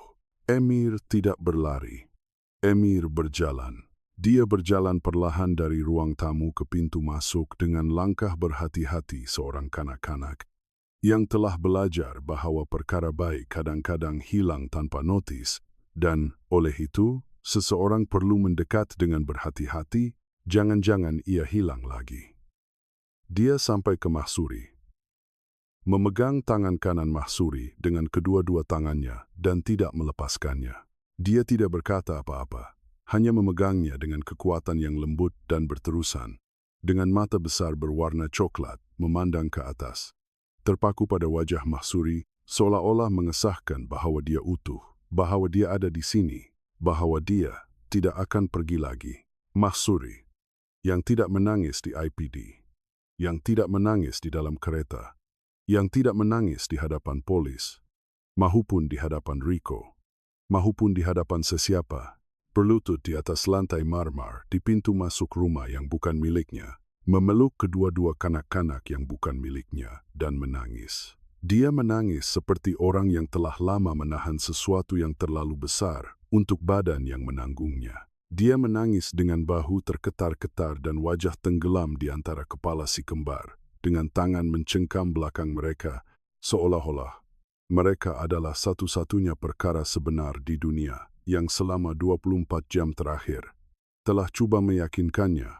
Emir tidak berlari. Emir berjalan. Dia berjalan perlahan dari ruang tamu ke pintu masuk dengan langkah berhati-hati seorang kanak-kanak yang telah belajar bahwa perkara baik kadang-kadang hilang tanpa notis, dan oleh itu, seseorang perlu mendekat dengan berhati-hati, jangan-jangan ia hilang lagi. Dia sampai ke Mah Suri. Memegang tangan kanan Mah Suri dengan kedua-dua tangannya dan tidak melepaskannya. Dia tidak berkata apa-apa, hanya memegangnya dengan kekuatan yang lembut dan berterusan, dengan mata besar berwarna coklat memandang ke atas. Terpaku pada wajah Mah Suri, seolah-olah mengesahkan bahwa dia utuh, bahwa dia ada di sini, bahwa dia tidak akan pergi lagi. Mah Suri, yang tidak menangis di IPD, yang tidak menangis di dalam kereta, yang tidak menangis di hadapan polis, mahupun di hadapan Rico, mahupun di hadapan sesiapa, berlutut di atas lantai marmer di pintu masuk rumah yang bukan miliknya, memeluk kedua-dua kanak-kanak yang bukan miliknya, dan menangis. Dia menangis seperti orang yang telah lama menahan sesuatu yang terlalu besar untuk badan yang menanggungnya. Dia menangis dengan bahu terketar-ketar dan wajah tenggelam di antara kepala si kembar, dengan tangan mencengkam belakang mereka, seolah-olah mereka adalah satu-satunya perkara sebenar di dunia yang selama 24 jam terakhir telah cuba meyakinkannya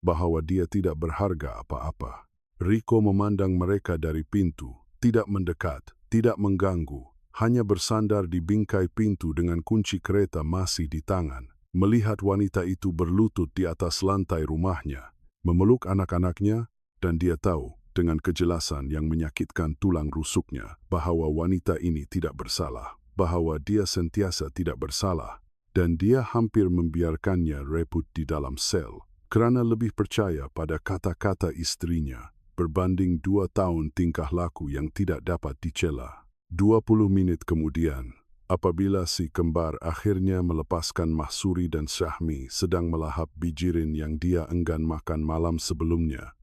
bahwa dia tidak berharga apa-apa. Rico memandang mereka dari pintu, tidak mendekat, tidak mengganggu, hanya bersandar di bingkai pintu dengan kunci kereta masih di tangan, melihat wanita itu berlutut di atas lantai rumahnya, memeluk anak-anaknya, dan dia tahu dengan kejelasan yang menyakitkan tulang rusuknya bahwa wanita ini tidak bersalah, bahwa dia sentiasa tidak bersalah, dan dia hampir membiarkannya repot di dalam sel, kerana lebih percaya pada kata-kata istrinya berbanding 2 tahun tingkah laku yang tidak dapat dicela. 20 menit kemudian, apabila si kembar akhirnya melepaskan Mahsuri dan Syahmi sedang melahap bijirin yang dia enggan makan malam sebelumnya,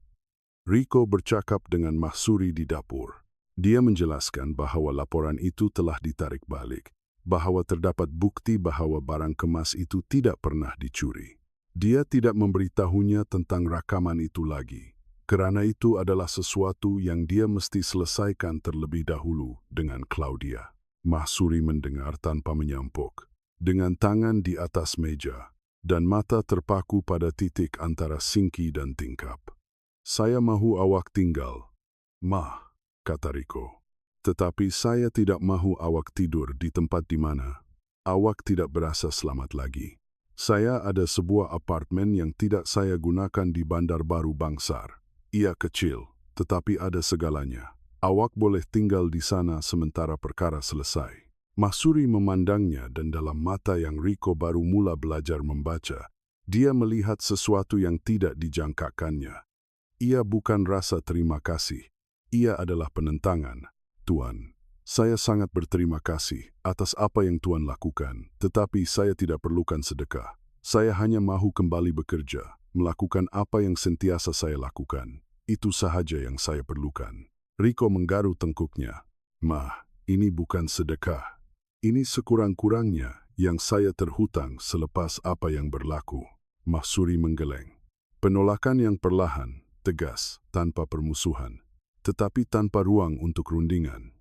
Riko bercakap dengan Mahsuri di dapur. Dia menjelaskan bahawa laporan itu telah ditarik balik, bahawa terdapat bukti bahawa barang kemas itu tidak pernah dicuri. Dia tidak memberitahunya tentang rakaman itu lagi, kerana itu adalah sesuatu yang dia mesti selesaikan terlebih dahulu dengan Claudia. Mahsuri mendengar tanpa menyampuk, dengan tangan di atas meja, dan mata terpaku pada titik antara singki dan tingkap. "Saya mahu awak tinggal, Mah," kata Riko. "Tetapi saya tidak mahu awak tidur di tempat di mana awak tidak berasa selamat lagi. Saya ada sebuah apartemen yang tidak saya gunakan di Bandar Baru Bangsar. Ia kecil, tetapi ada segalanya. Awak boleh tinggal di sana sementara perkara selesai." Mahsuri memandangnya dan dalam mata yang Riko baru mula belajar membaca, dia melihat sesuatu yang tidak dijangkakannya. Ia bukan rasa terima kasih. Ia adalah penentangan. "Tuan, saya sangat berterima kasih atas apa yang Tuan lakukan, tetapi saya tidak perlukan sedekah. Saya hanya mahu kembali bekerja, melakukan apa yang sentiasa saya lakukan. Itu sahaja yang saya perlukan." Riko menggaru tengkuknya. "Mah, ini bukan sedekah. Ini sekurang-kurangnya yang saya terhutang selepas apa yang berlaku." Mahsuri menggeleng. Penolakan yang perlahan, tegas, tanpa permusuhan, tetapi tanpa ruang untuk rundingan.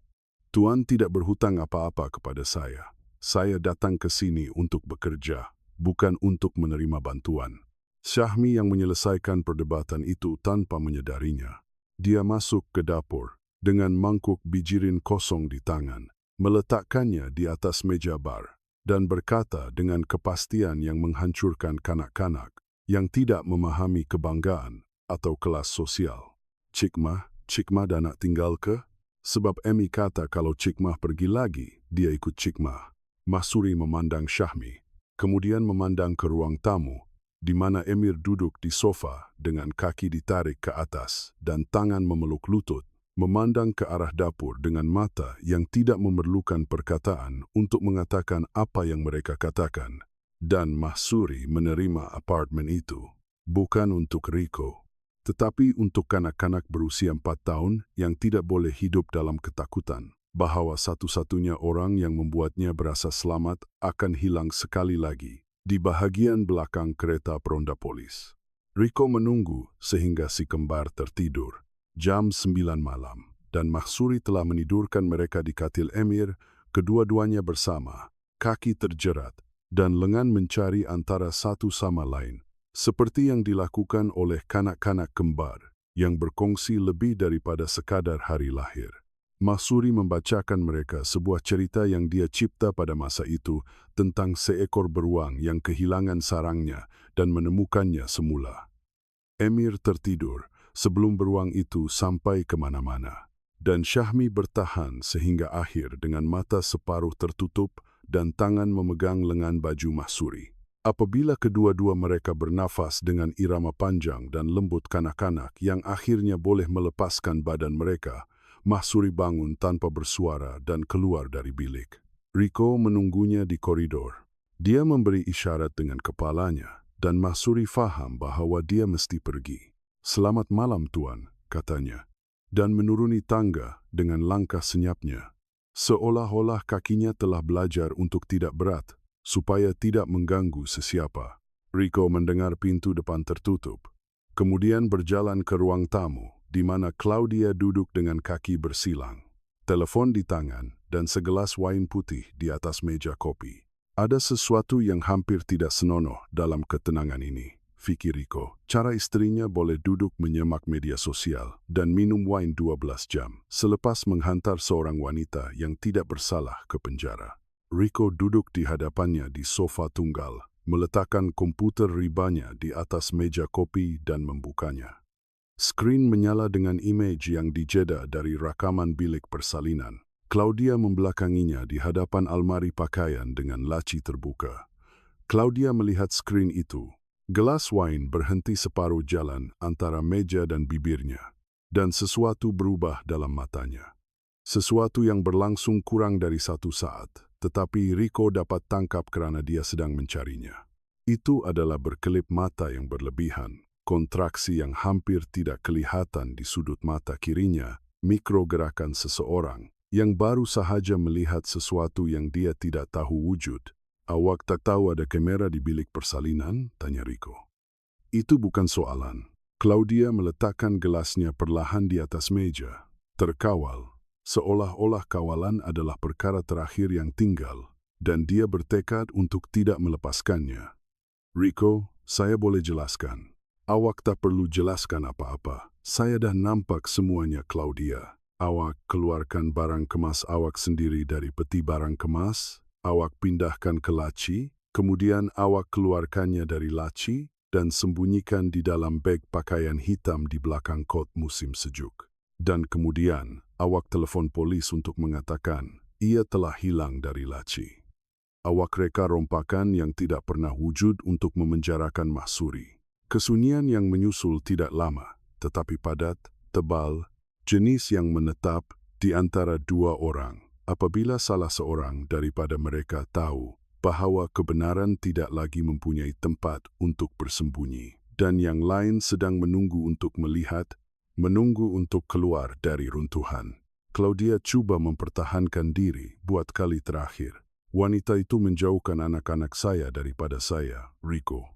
"Tuan tidak berhutang apa-apa kepada saya. Saya datang ke sini untuk bekerja, bukan untuk menerima bantuan." Syahmi yang menyelesaikan perdebatan itu tanpa menyadarinya. Dia masuk ke dapur dengan mangkuk bijirin kosong di tangan, meletakkannya di atas meja bar, dan berkata dengan kepastian yang menghancurkan kanak-kanak yang tidak memahami kebanggaan atau kelas sosial. Cik Mah dah nak tinggal ke? Sebab Emi kata kalau Cik Mah pergi lagi, dia ikut Cik Mah." Mahsuri memandang Syahmi, kemudian memandang ke ruang tamu, di mana Emir duduk di sofa dengan kaki ditarik ke atas dan tangan memeluk lutut, memandang ke arah dapur dengan mata yang tidak memerlukan perkataan untuk mengatakan apa yang mereka katakan. Dan Mahsuri menerima apartemen itu, bukan untuk Riko, tetapi untuk kanak-kanak berusia 4 tahun yang tidak boleh hidup dalam ketakutan bahawa satu-satunya orang yang membuatnya berasa selamat akan hilang sekali lagi di bahagian belakang kereta peronda polis. Riko menunggu sehingga si kembar tertidur. Jam 9 malam, dan Mahsuri telah menidurkan mereka di katil Emir, kedua-duanya bersama, kaki terjerat, dan lengan mencari antara satu sama lain, seperti yang dilakukan oleh kanak-kanak kembar yang berkongsi lebih daripada sekadar hari lahir. Mahsuri membacakan mereka sebuah cerita yang dia cipta pada masa itu tentang seekor beruang yang kehilangan sarangnya dan menemukannya semula. Emir tertidur sebelum beruang itu sampai ke mana-mana, dan Syahmi bertahan sehingga akhir dengan mata separuh tertutup dan tangan memegang lengan baju Mahsuri. Apabila kedua-dua mereka bernafas dengan irama panjang dan lembut kanak-kanak yang akhirnya boleh melepaskan badan mereka, Mahsuri bangun tanpa bersuara dan keluar dari bilik. Riko menunggunya di koridor. Dia memberi isyarat dengan kepalanya, dan Mahsuri faham bahawa dia mesti pergi. "Selamat malam, Tuan," katanya, dan menuruni tangga dengan langkah senyapnya. Seolah-olah kakinya telah belajar untuk tidak berat, supaya tidak mengganggu sesiapa. Riko mendengar pintu depan tertutup, kemudian berjalan ke ruang tamu, di mana Claudia duduk dengan kaki bersilang, telepon di tangan, dan segelas wain putih di atas meja kopi. Ada sesuatu yang hampir tidak senonoh dalam ketenangan ini, fikir Riko. Cara istrinya boleh duduk menyemak media sosial dan minum wain 12 jam, selepas menghantar seorang wanita yang tidak bersalah ke penjara. Riko duduk di hadapannya di sofa tunggal, meletakkan komputer ribanya di atas meja kopi dan membukanya. Skrin menyala dengan imej yang dijeda dari rakaman bilik persalinan. Claudia membelakanginya di hadapan almari pakaian dengan laci terbuka. Claudia melihat skrin itu, Gelas wine berhenti separuh jalan antara meja dan bibirnya, dan sesuatu berubah dalam matanya. Sesuatu yang berlangsung kurang dari 1 saat, tetapi Rico dapat tangkap karena dia sedang mencarinya. Itu adalah berkelip mata yang berlebihan, kontraksi yang hampir tidak kelihatan di sudut mata kirinya, mikrogerakan seseorang yang baru sahaja melihat sesuatu yang dia tidak tahu wujud. "Awak tak tahu ada kamera di bilik persalinan?" tanya Rico. "Itu bukan soalan." Claudia meletakkan gelasnya perlahan di atas meja, terkawal, seolah-olah kawalan adalah perkara terakhir yang tinggal, dan dia bertekad untuk tidak melepaskannya. "Rico, saya boleh jelaskan." "Awak tak perlu jelaskan apa-apa. Saya dah nampak semuanya, Claudia. Awak keluarkan barang kemas awak sendiri dari peti barang kemas, awak pindahkan ke laci, kemudian awak keluarkannya dari laci, dan sembunyikan di dalam beg pakaian hitam di belakang kot musim sejuk. Dan kemudian, awak telepon polis untuk mengatakan ia telah hilang dari laci. Awak reka rompakan yang tidak pernah wujud untuk memenjarakan Mahsuri. Kesunyian yang menyusul tidak lama, tetapi padat, tebal, jenis yang menetap di antara 2 orang. Apabila salah seorang daripada mereka tahu bahwa kebenaran tidak lagi mempunyai tempat untuk bersembunyi, dan yang lain sedang menunggu untuk melihat, menunggu untuk keluar dari runtuhan. Claudia cuba mempertahankan diri buat kali terakhir. "Wanita itu menjauhkan anak-anak saya daripada saya, Rico.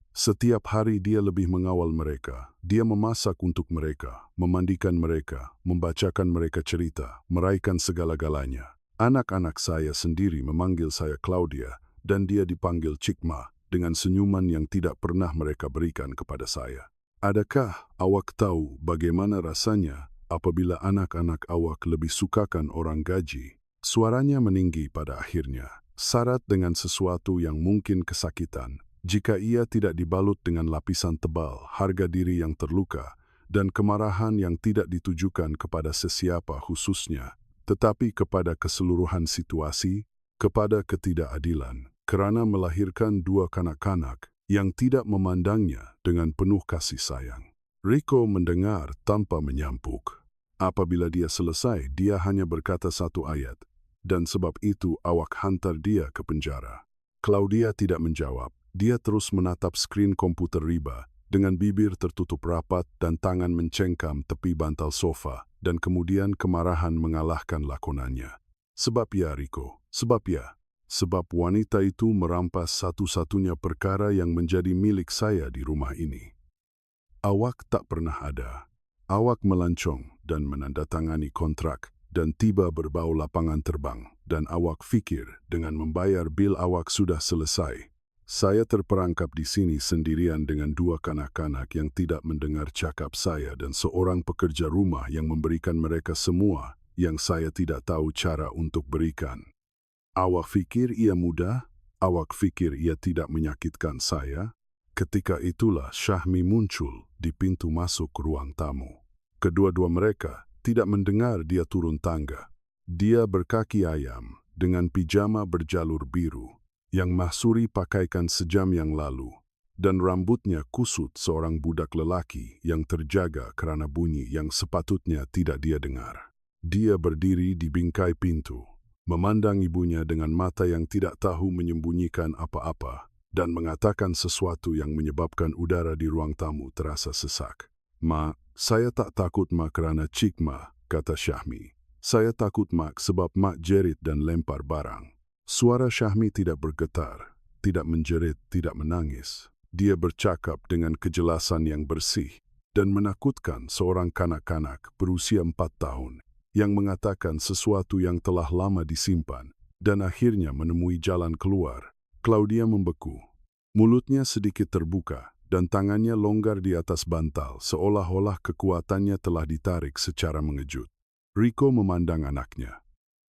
Setiap hari dia lebih mengawal mereka. Dia memasak untuk mereka, memandikan mereka, membacakan mereka cerita, meraihkan segala-galanya. Anak-anak saya sendiri memanggil saya Claudia, dan dia dipanggil Cikma dengan senyuman yang tidak pernah mereka berikan kepada saya. Adakah awak tahu bagaimana rasanya apabila anak-anak awak lebih sukakan orang gaji?" Suaranya meninggi pada akhirnya, syarat dengan sesuatu yang mungkin kesakitan, jika ia tidak dibalut dengan lapisan tebal harga diri yang terluka dan kemarahan yang tidak ditujukan kepada sesiapa khususnya, tetapi kepada keseluruhan situasi, kepada ketidakadilan, kerana melahirkan 2 kanak-kanak yang tidak memandangnya dengan penuh kasih sayang. Rico mendengar tanpa menyampuk. Apabila dia selesai, dia hanya berkata 1 ayat, "Dan sebab itu awak hantar dia ke penjara." Claudia tidak menjawab. Dia terus menatap skrin komputer riba, dengan bibir tertutup rapat dan tangan mencengkam tepi bantal sofa, dan kemudian kemarahan mengalahkan lakonannya. "Sebab ya, Rico, sebab ya. Sebab wanita itu merampas satu-satunya perkara yang menjadi milik saya di rumah ini. Awak tak pernah ada. Awak melancong dan menandatangani kontrak, dan tiba berbau lapangan terbang, dan awak fikir dengan membayar bil awak sudah selesai. Saya terperangkap di sini sendirian dengan 2 kanak-kanak yang tidak mendengar cakap saya dan seorang pekerja rumah yang memberikan mereka semua yang saya tidak tahu cara untuk berikan. Awak fikir ia mudah? Awak fikir ia tidak menyakitkan saya?" Ketika itulah Syahmi muncul di pintu masuk ruang tamu. Kedua-dua mereka tidak mendengar dia turun tangga. Dia berkaki ayam dengan pijama berjalur biru yang Mahsuri pakaikan sejam yang lalu, dan rambutnya kusut seorang budak lelaki yang terjaga kerana bunyi yang sepatutnya tidak dia dengar. Dia berdiri di bingkai pintu, memandang ibunya dengan mata yang tidak tahu menyembunyikan apa-apa, dan mengatakan sesuatu yang menyebabkan udara di ruang tamu terasa sesak. "Mak, saya tak takut mak kerana Cikma," kata Syahmi. "Saya takut mak sebab mak jerit dan lempar barang." Suara Syahmi tidak bergetar, tidak menjerit, tidak menangis. Dia bercakap dengan kejelasan yang bersih dan menakutkan seorang kanak-kanak berusia 4 tahun yang mengatakan sesuatu yang telah lama disimpan dan akhirnya menemui jalan keluar. Claudia membeku. Mulutnya sedikit terbuka dan tangannya longgar di atas bantal seolah-olah kekuatannya telah ditarik secara mengejut. Rico memandang anaknya.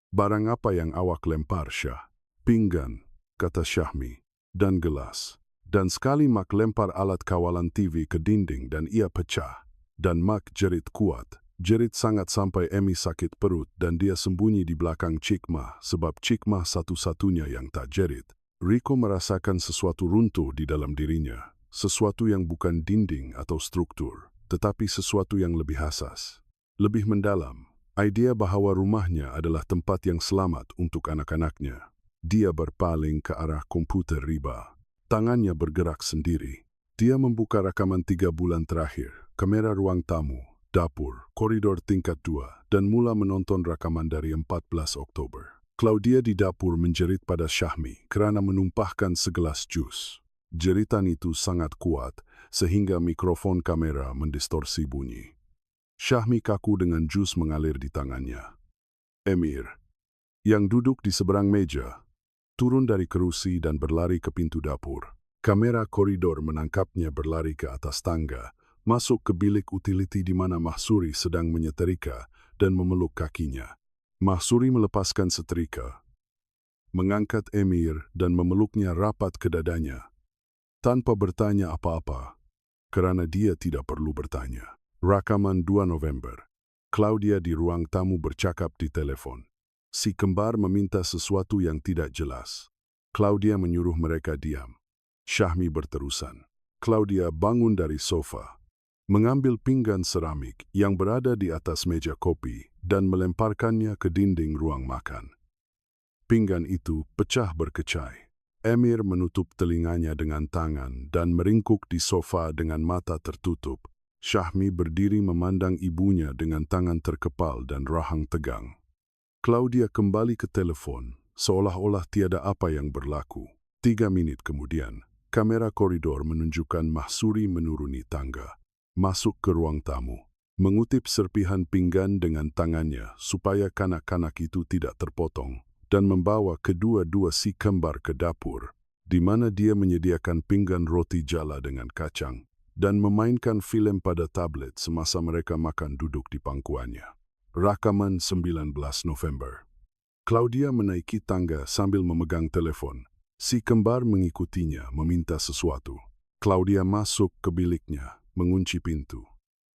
"Barang apa yang awak lempar, Syah?" "Pinggan," kata Syahmi, "dan gelas. Dan sekali mak lempar alat kawalan TV ke dinding dan ia pecah. Dan mak jerit kuat, jerit sangat sampai Emi sakit perut dan dia sembunyi di belakang Cikma sebab Cikma satu-satunya yang tak jerit." Rico merasakan sesuatu runtuh di dalam dirinya, sesuatu yang bukan dinding atau struktur, tetapi sesuatu yang lebih hassas, lebih mendalam. Idea bahwa rumahnya adalah tempat yang selamat untuk anak-anaknya. Dia berpaling ke arah komputer riba. Tangannya bergerak sendiri. Dia membuka rakaman 3 bulan terakhir, kamera ruang tamu, dapur, koridor tingkat 2, dan mula menonton rakaman dari 14 Oktober. Claudia di dapur menjerit pada Syahmi kerana menumpahkan segelas jus. Jeritan itu sangat kuat, sehingga mikrofon kamera mendistorsi bunyi. Syahmi kaku dengan jus mengalir di tangannya. Emir, yang duduk di seberang meja, turun dari kerusi dan berlari ke pintu dapur. Kamera koridor menangkapnya berlari ke atas tangga, masuk ke bilik utility di mana Mahsuri sedang menyetrika dan memeluk kakinya. Mahsuri melepaskan setrika, mengangkat Emir dan memeluknya rapat ke dadanya, tanpa bertanya apa-apa, kerana dia tidak perlu bertanya. Rakaman 2 November. Claudia di ruang tamu bercakap di telepon. Si kembar meminta sesuatu yang tidak jelas. Claudia menyuruh mereka diam. Syahmi berterusan. Claudia bangun dari sofa, mengambil pinggan seramik yang berada di atas meja kopi dan melemparkannya ke dinding ruang makan. Pinggan itu pecah berkecai. Emir menutup telinganya dengan tangan dan meringkuk di sofa dengan mata tertutup. Syahmi berdiri memandang ibunya dengan tangan terkepal dan rahang tegang. Claudia kembali ke telepon, seolah-olah tiada apa yang berlaku. 3 menit kemudian, kamera koridor menunjukkan Mahsuri menuruni tangga, masuk ke ruang tamu, mengutip serpihan pinggan dengan tangannya supaya kanak-kanak itu tidak terpotong, dan membawa kedua-dua si kembar ke dapur, di mana dia menyediakan pinggan roti jala dengan kacang, dan memainkan filem pada tablet semasa mereka makan duduk di pangkuannya. Rakaman 19 November. Claudia menaiki tangga sambil memegang telepon. Si kembar mengikutinya meminta sesuatu. Claudia masuk ke biliknya, mengunci pintu.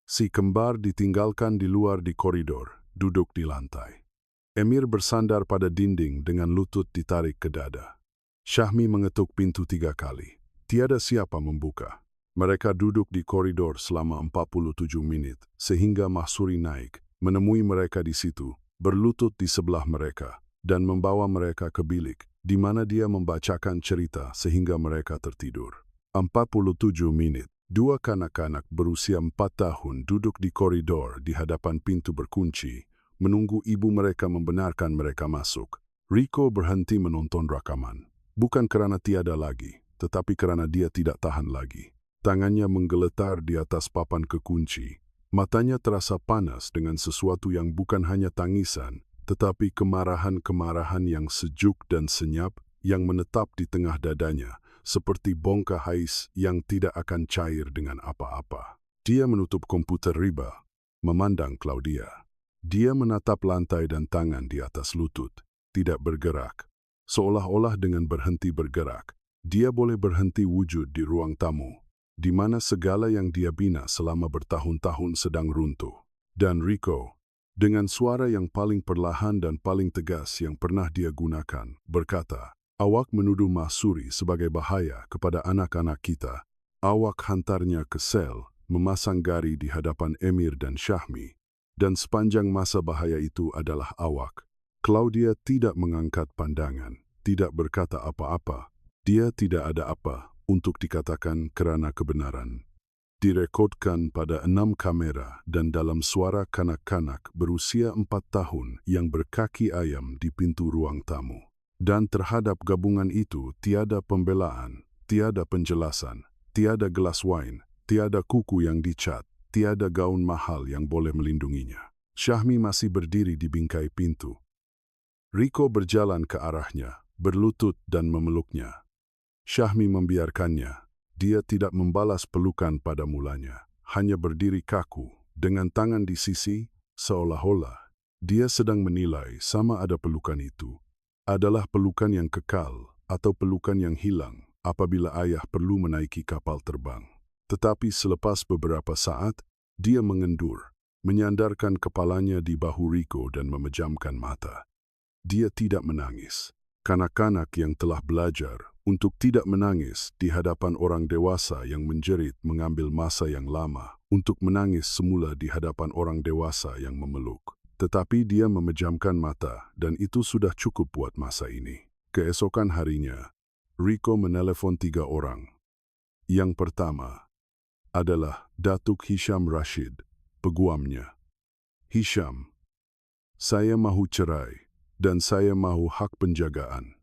Si kembar ditinggalkan di luar di koridor, duduk di lantai. Emir bersandar pada dinding dengan lutut ditarik ke dada. Syahmi mengetuk pintu 3 kali. Tiada siapa membuka. Mereka duduk di koridor selama 47 menit, sehingga Mahsuri naik, menemui mereka di situ, berlutut di sebelah mereka, dan membawa mereka ke bilik, di mana dia membacakan cerita sehingga mereka tertidur. 47 menit. 2 kanak-kanak berusia 4 tahun duduk di koridor di hadapan pintu berkunci, menunggu ibu mereka membenarkan mereka masuk. Rico berhenti menonton rakaman. Bukan kerana tiada lagi, tetapi kerana dia tidak tahan lagi. Tangannya menggeletar di atas papan kekunci. Matanya terasa panas dengan sesuatu yang bukan hanya tangisan, tetapi kemarahan-kemarahan yang sejuk dan senyap yang menetap di tengah dadanya, seperti bongkah hais yang tidak akan cair dengan apa-apa. Dia menutup komputer riba, memandang Claudia. Dia menatap lantai dan tangan di atas lutut, tidak bergerak. Seolah-olah dengan berhenti bergerak, dia boleh berhenti wujud di ruang tamu, di mana segala yang dia bina selama bertahun-tahun sedang runtuh. Dan Rico, dengan suara yang paling perlahan dan paling tegas yang pernah dia gunakan, berkata, "Awak menuduh Mahsuri sebagai bahaya kepada anak-anak kita. Awak hantarnya ke sel, memasang gari di hadapan Emir dan Syahmi. Dan sepanjang masa bahaya itu adalah awak." Claudia tidak mengangkat pandangan, tidak berkata apa-apa. Dia tidak ada apa untuk dikatakan kerana kebenaran. Direkodkan pada 6 kamera dan dalam suara kanak-kanak berusia 4 tahun yang berkaki ayam di pintu ruang tamu. Dan terhadap gabungan itu tiada pembelaan, tiada penjelasan, tiada gelas wine, tiada kuku yang dicat, tiada gaun mahal yang boleh melindunginya. Syahmi masih berdiri di bingkai pintu. Rico berjalan ke arahnya, berlutut dan memeluknya. Syahmi membiarkannya. Dia tidak membalas pelukan pada mulanya, hanya berdiri kaku, dengan tangan di sisi, seolah-olah dia sedang menilai sama ada pelukan itu adalah pelukan yang kekal atau pelukan yang hilang apabila ayah perlu menaiki kapal terbang. Tetapi selepas beberapa saat, dia mengendur, menyandarkan kepalanya di bahu Rico dan memejamkan mata. Dia tidak menangis. Kanak-kanak yang telah belajar untuk tidak menangis di hadapan orang dewasa yang menjerit mengambil masa yang lama, untuk menangis semula di hadapan orang dewasa yang memeluk. Tetapi dia memejamkan mata dan itu sudah cukup buat masa ini. Keesokan harinya, Rico menelepon 3 orang. Yang pertama adalah Datuk Hisham Rashid, peguamnya. Hisham, saya mahu cerai dan saya mahu hak penjagaan.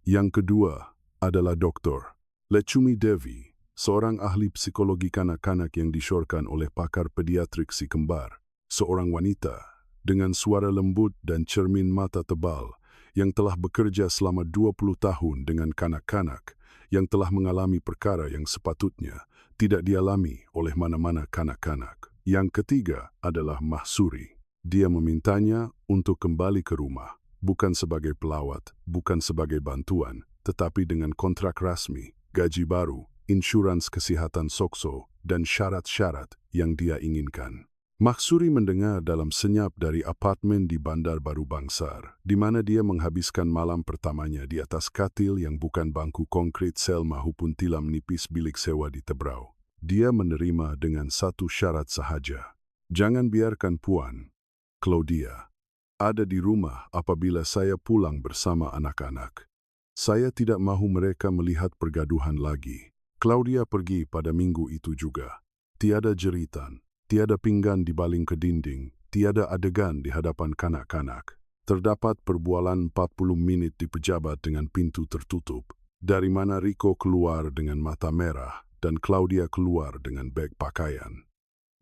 Yang kedua adalah Dr. Lechumi Devi, seorang ahli psikologi kanak-kanak yang disyorkan oleh pakar pediatrik si kembar, seorang wanita dengan suara lembut dan cermin mata tebal yang telah bekerja selama 20 tahun dengan kanak-kanak yang telah mengalami perkara yang sepatutnya tidak dialami oleh mana-mana kanak-kanak. Yang ketiga adalah Mahsuri. Dia memintanya untuk kembali ke rumah, bukan sebagai pelawat, bukan sebagai bantuan, tetapi dengan kontrak rasmi, gaji baru, insurans kesehatan sokso, dan syarat-syarat yang dia inginkan. Mahsuri mendengar dalam senyap dari apartemen di Bandar Baru Bangsar, di mana dia menghabiskan malam pertamanya di atas katil yang bukan bangku konkrit sel maupun tilam nipis bilik sewa di Tebrau. Dia menerima dengan satu syarat sahaja. Jangan biarkan Puan, Claudia, ada di rumah apabila saya pulang bersama anak-anak. Saya tidak mahu mereka melihat pergaduhan lagi. Claudia pergi pada minggu itu juga. Tiada jeritan. Tiada pinggan dibaling ke dinding, tiada adegan di hadapan kanak-kanak. Terdapat perbualan 40 menit di pejabat dengan pintu tertutup, dari mana Rico keluar dengan mata merah dan Claudia keluar dengan beg pakaian.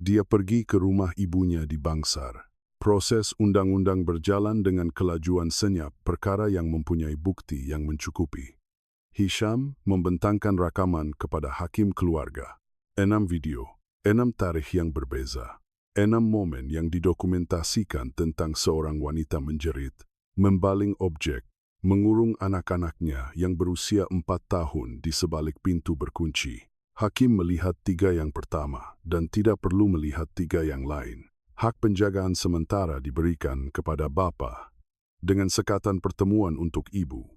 Dia pergi ke rumah ibunya di Bangsar. Proses undang-undang berjalan dengan kelajuan senyap, perkara yang mempunyai bukti yang mencukupi. Hisham membentangkan rakaman kepada hakim keluarga. 6 video. 6 tarikh yang berbeza, 6 momen yang didokumentasikan tentang seorang wanita menjerit, membaling objek, mengurung anak-anaknya yang berusia 4 tahun di sebalik pintu berkunci. Hakim melihat 3 yang pertama dan tidak perlu melihat 3 yang lain. Hak penjagaan sementara diberikan kepada bapa dengan sekatan pertemuan untuk ibu,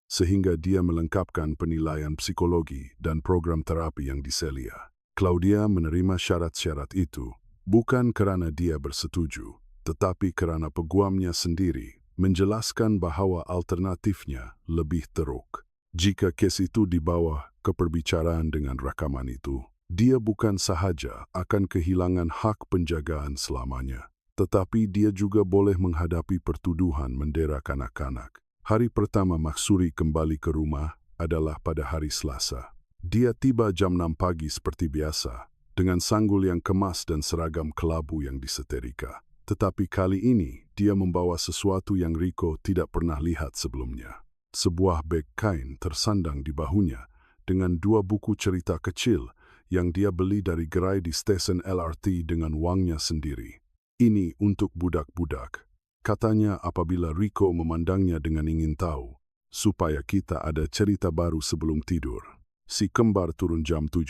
sehingga dia melengkapkan penilaian psikologi dan program terapi yang diselia. Claudia menerima syarat-syarat itu, bukan kerana dia bersetuju, tetapi kerana peguamnya sendiri menjelaskan bahawa alternatifnya lebih teruk. Jika kes itu dibawa ke perbicaraan dengan rakaman itu, dia bukan sahaja akan kehilangan hak penjagaan selamanya, tetapi dia juga boleh menghadapi pertuduhan mendera kanak-kanak. Hari pertama Mahsuri kembali ke rumah adalah pada hari Selasa. Dia tiba jam 6 pagi seperti biasa, dengan sanggul yang kemas dan seragam kelabu yang diseterika. Tetapi kali ini, dia membawa sesuatu yang Rico tidak pernah lihat sebelumnya. Sebuah beg kain tersandang di bahunya, dengan 2 buku cerita kecil yang dia beli dari gerai di stesen LRT dengan wangnya sendiri. Ini untuk budak-budak. Katanya apabila Rico memandangnya dengan ingin tahu, supaya kita ada cerita baru sebelum tidur. Si kembar turun jam 7.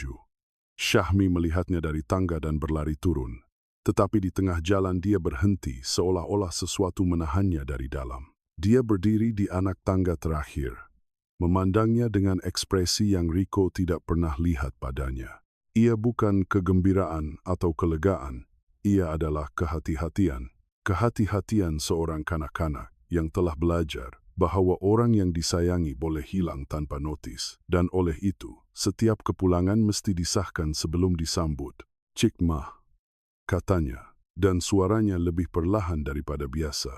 Syahmi melihatnya dari tangga dan berlari turun. Tetapi di tengah jalan dia berhenti seolah-olah sesuatu menahannya dari dalam. Dia berdiri di anak tangga terakhir, memandangnya dengan ekspresi yang Rico tidak pernah lihat padanya. Ia bukan kegembiraan atau kelegaan, ia adalah kehati-hatian. Kehati-hatian seorang kanak-kanak yang telah belajar bahawa orang yang disayangi boleh hilang tanpa notis, dan oleh itu, setiap kepulangan mesti disahkan sebelum disambut. Cik Mah, katanya, dan suaranya lebih perlahan daripada biasa.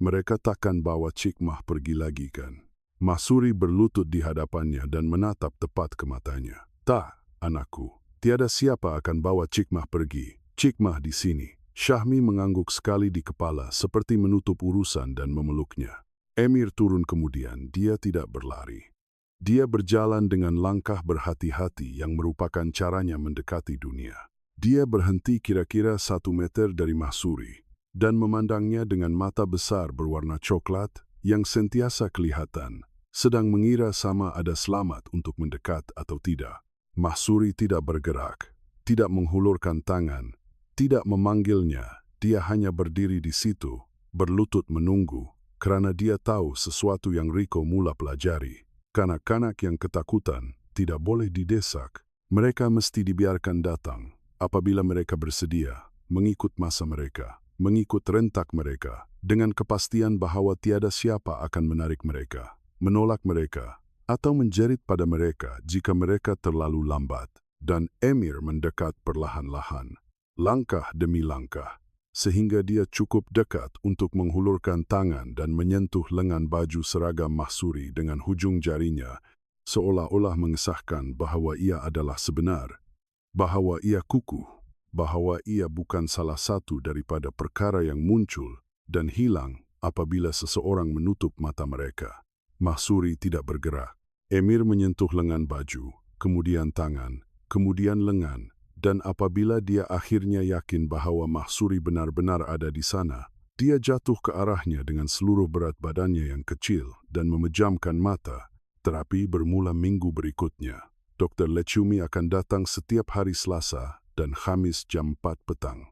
Mereka takkan bawa Cik Mah pergi lagi kan? Mahsuri berlutut di hadapannya dan menatap tepat ke matanya. Tak, anakku, tiada siapa akan bawa Cik Mah pergi. Cik Mah di sini. Syahmi mengangguk sekali di kepala seperti menutup urusan dan memeluknya. Emir turun kemudian, dia tidak berlari. Dia berjalan dengan langkah berhati-hati yang merupakan caranya mendekati dunia. Dia berhenti kira-kira 1 meter dari Mahsuri dan memandangnya dengan mata besar berwarna coklat yang sentiasa kelihatan, sedang mengira sama ada selamat untuk mendekat atau tidak. Mahsuri tidak bergerak, tidak menghulurkan tangan, tidak memanggilnya. Dia hanya berdiri di situ, berlutut menunggu, kerana dia tahu sesuatu yang Rico mula pelajari. Kanak-kanak yang ketakutan tidak boleh didesak. Mereka mesti dibiarkan datang apabila mereka bersedia, mengikut masa mereka, mengikut rentak mereka, dengan kepastian bahwa tiada siapa akan menarik mereka, menolak mereka, atau menjerit pada mereka jika mereka terlalu lambat. Dan Emir mendekat perlahan-lahan, langkah demi langkah, sehingga dia cukup dekat untuk menghulurkan tangan dan menyentuh lengan baju seragam Mahsuri dengan hujung jarinya, seolah-olah mengesahkan bahwa ia adalah sebenar, bahwa ia kukuh, bahwa ia bukan salah satu daripada perkara yang muncul dan hilang apabila seseorang menutup mata mereka. Mahsuri tidak bergerak. Emir menyentuh lengan baju, kemudian tangan, kemudian lengan, dan apabila dia akhirnya yakin bahwa Mahsuri benar-benar ada di sana, dia jatuh ke arahnya dengan seluruh berat badannya yang kecil dan memejamkan mata. Terapi bermula minggu berikutnya. Dr. Lechumi akan datang setiap hari Selasa dan Khamis jam 4 petang.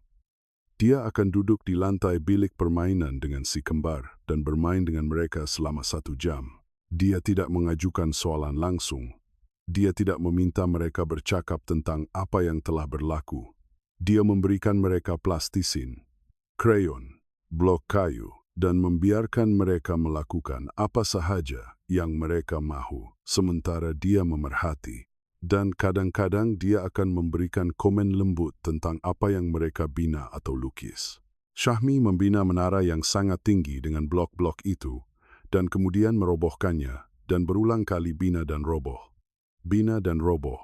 Dia akan duduk di lantai bilik permainan dengan si kembar dan bermain dengan mereka selama 1 jam. Dia tidak mengajukan soalan langsung. Dia tidak meminta mereka bercakap tentang apa yang telah berlaku. Dia memberikan mereka plastisin, krayon, blok kayu, dan membiarkan mereka melakukan apa sahaja yang mereka mahu, sementara dia memerhati. Dan kadang-kadang dia akan memberikan komen lembut tentang apa yang mereka bina atau lukis. Syahmi membina menara yang sangat tinggi dengan blok-blok itu, dan kemudian merobohkannya, dan berulang kali bina dan roboh. Bina dan roboh.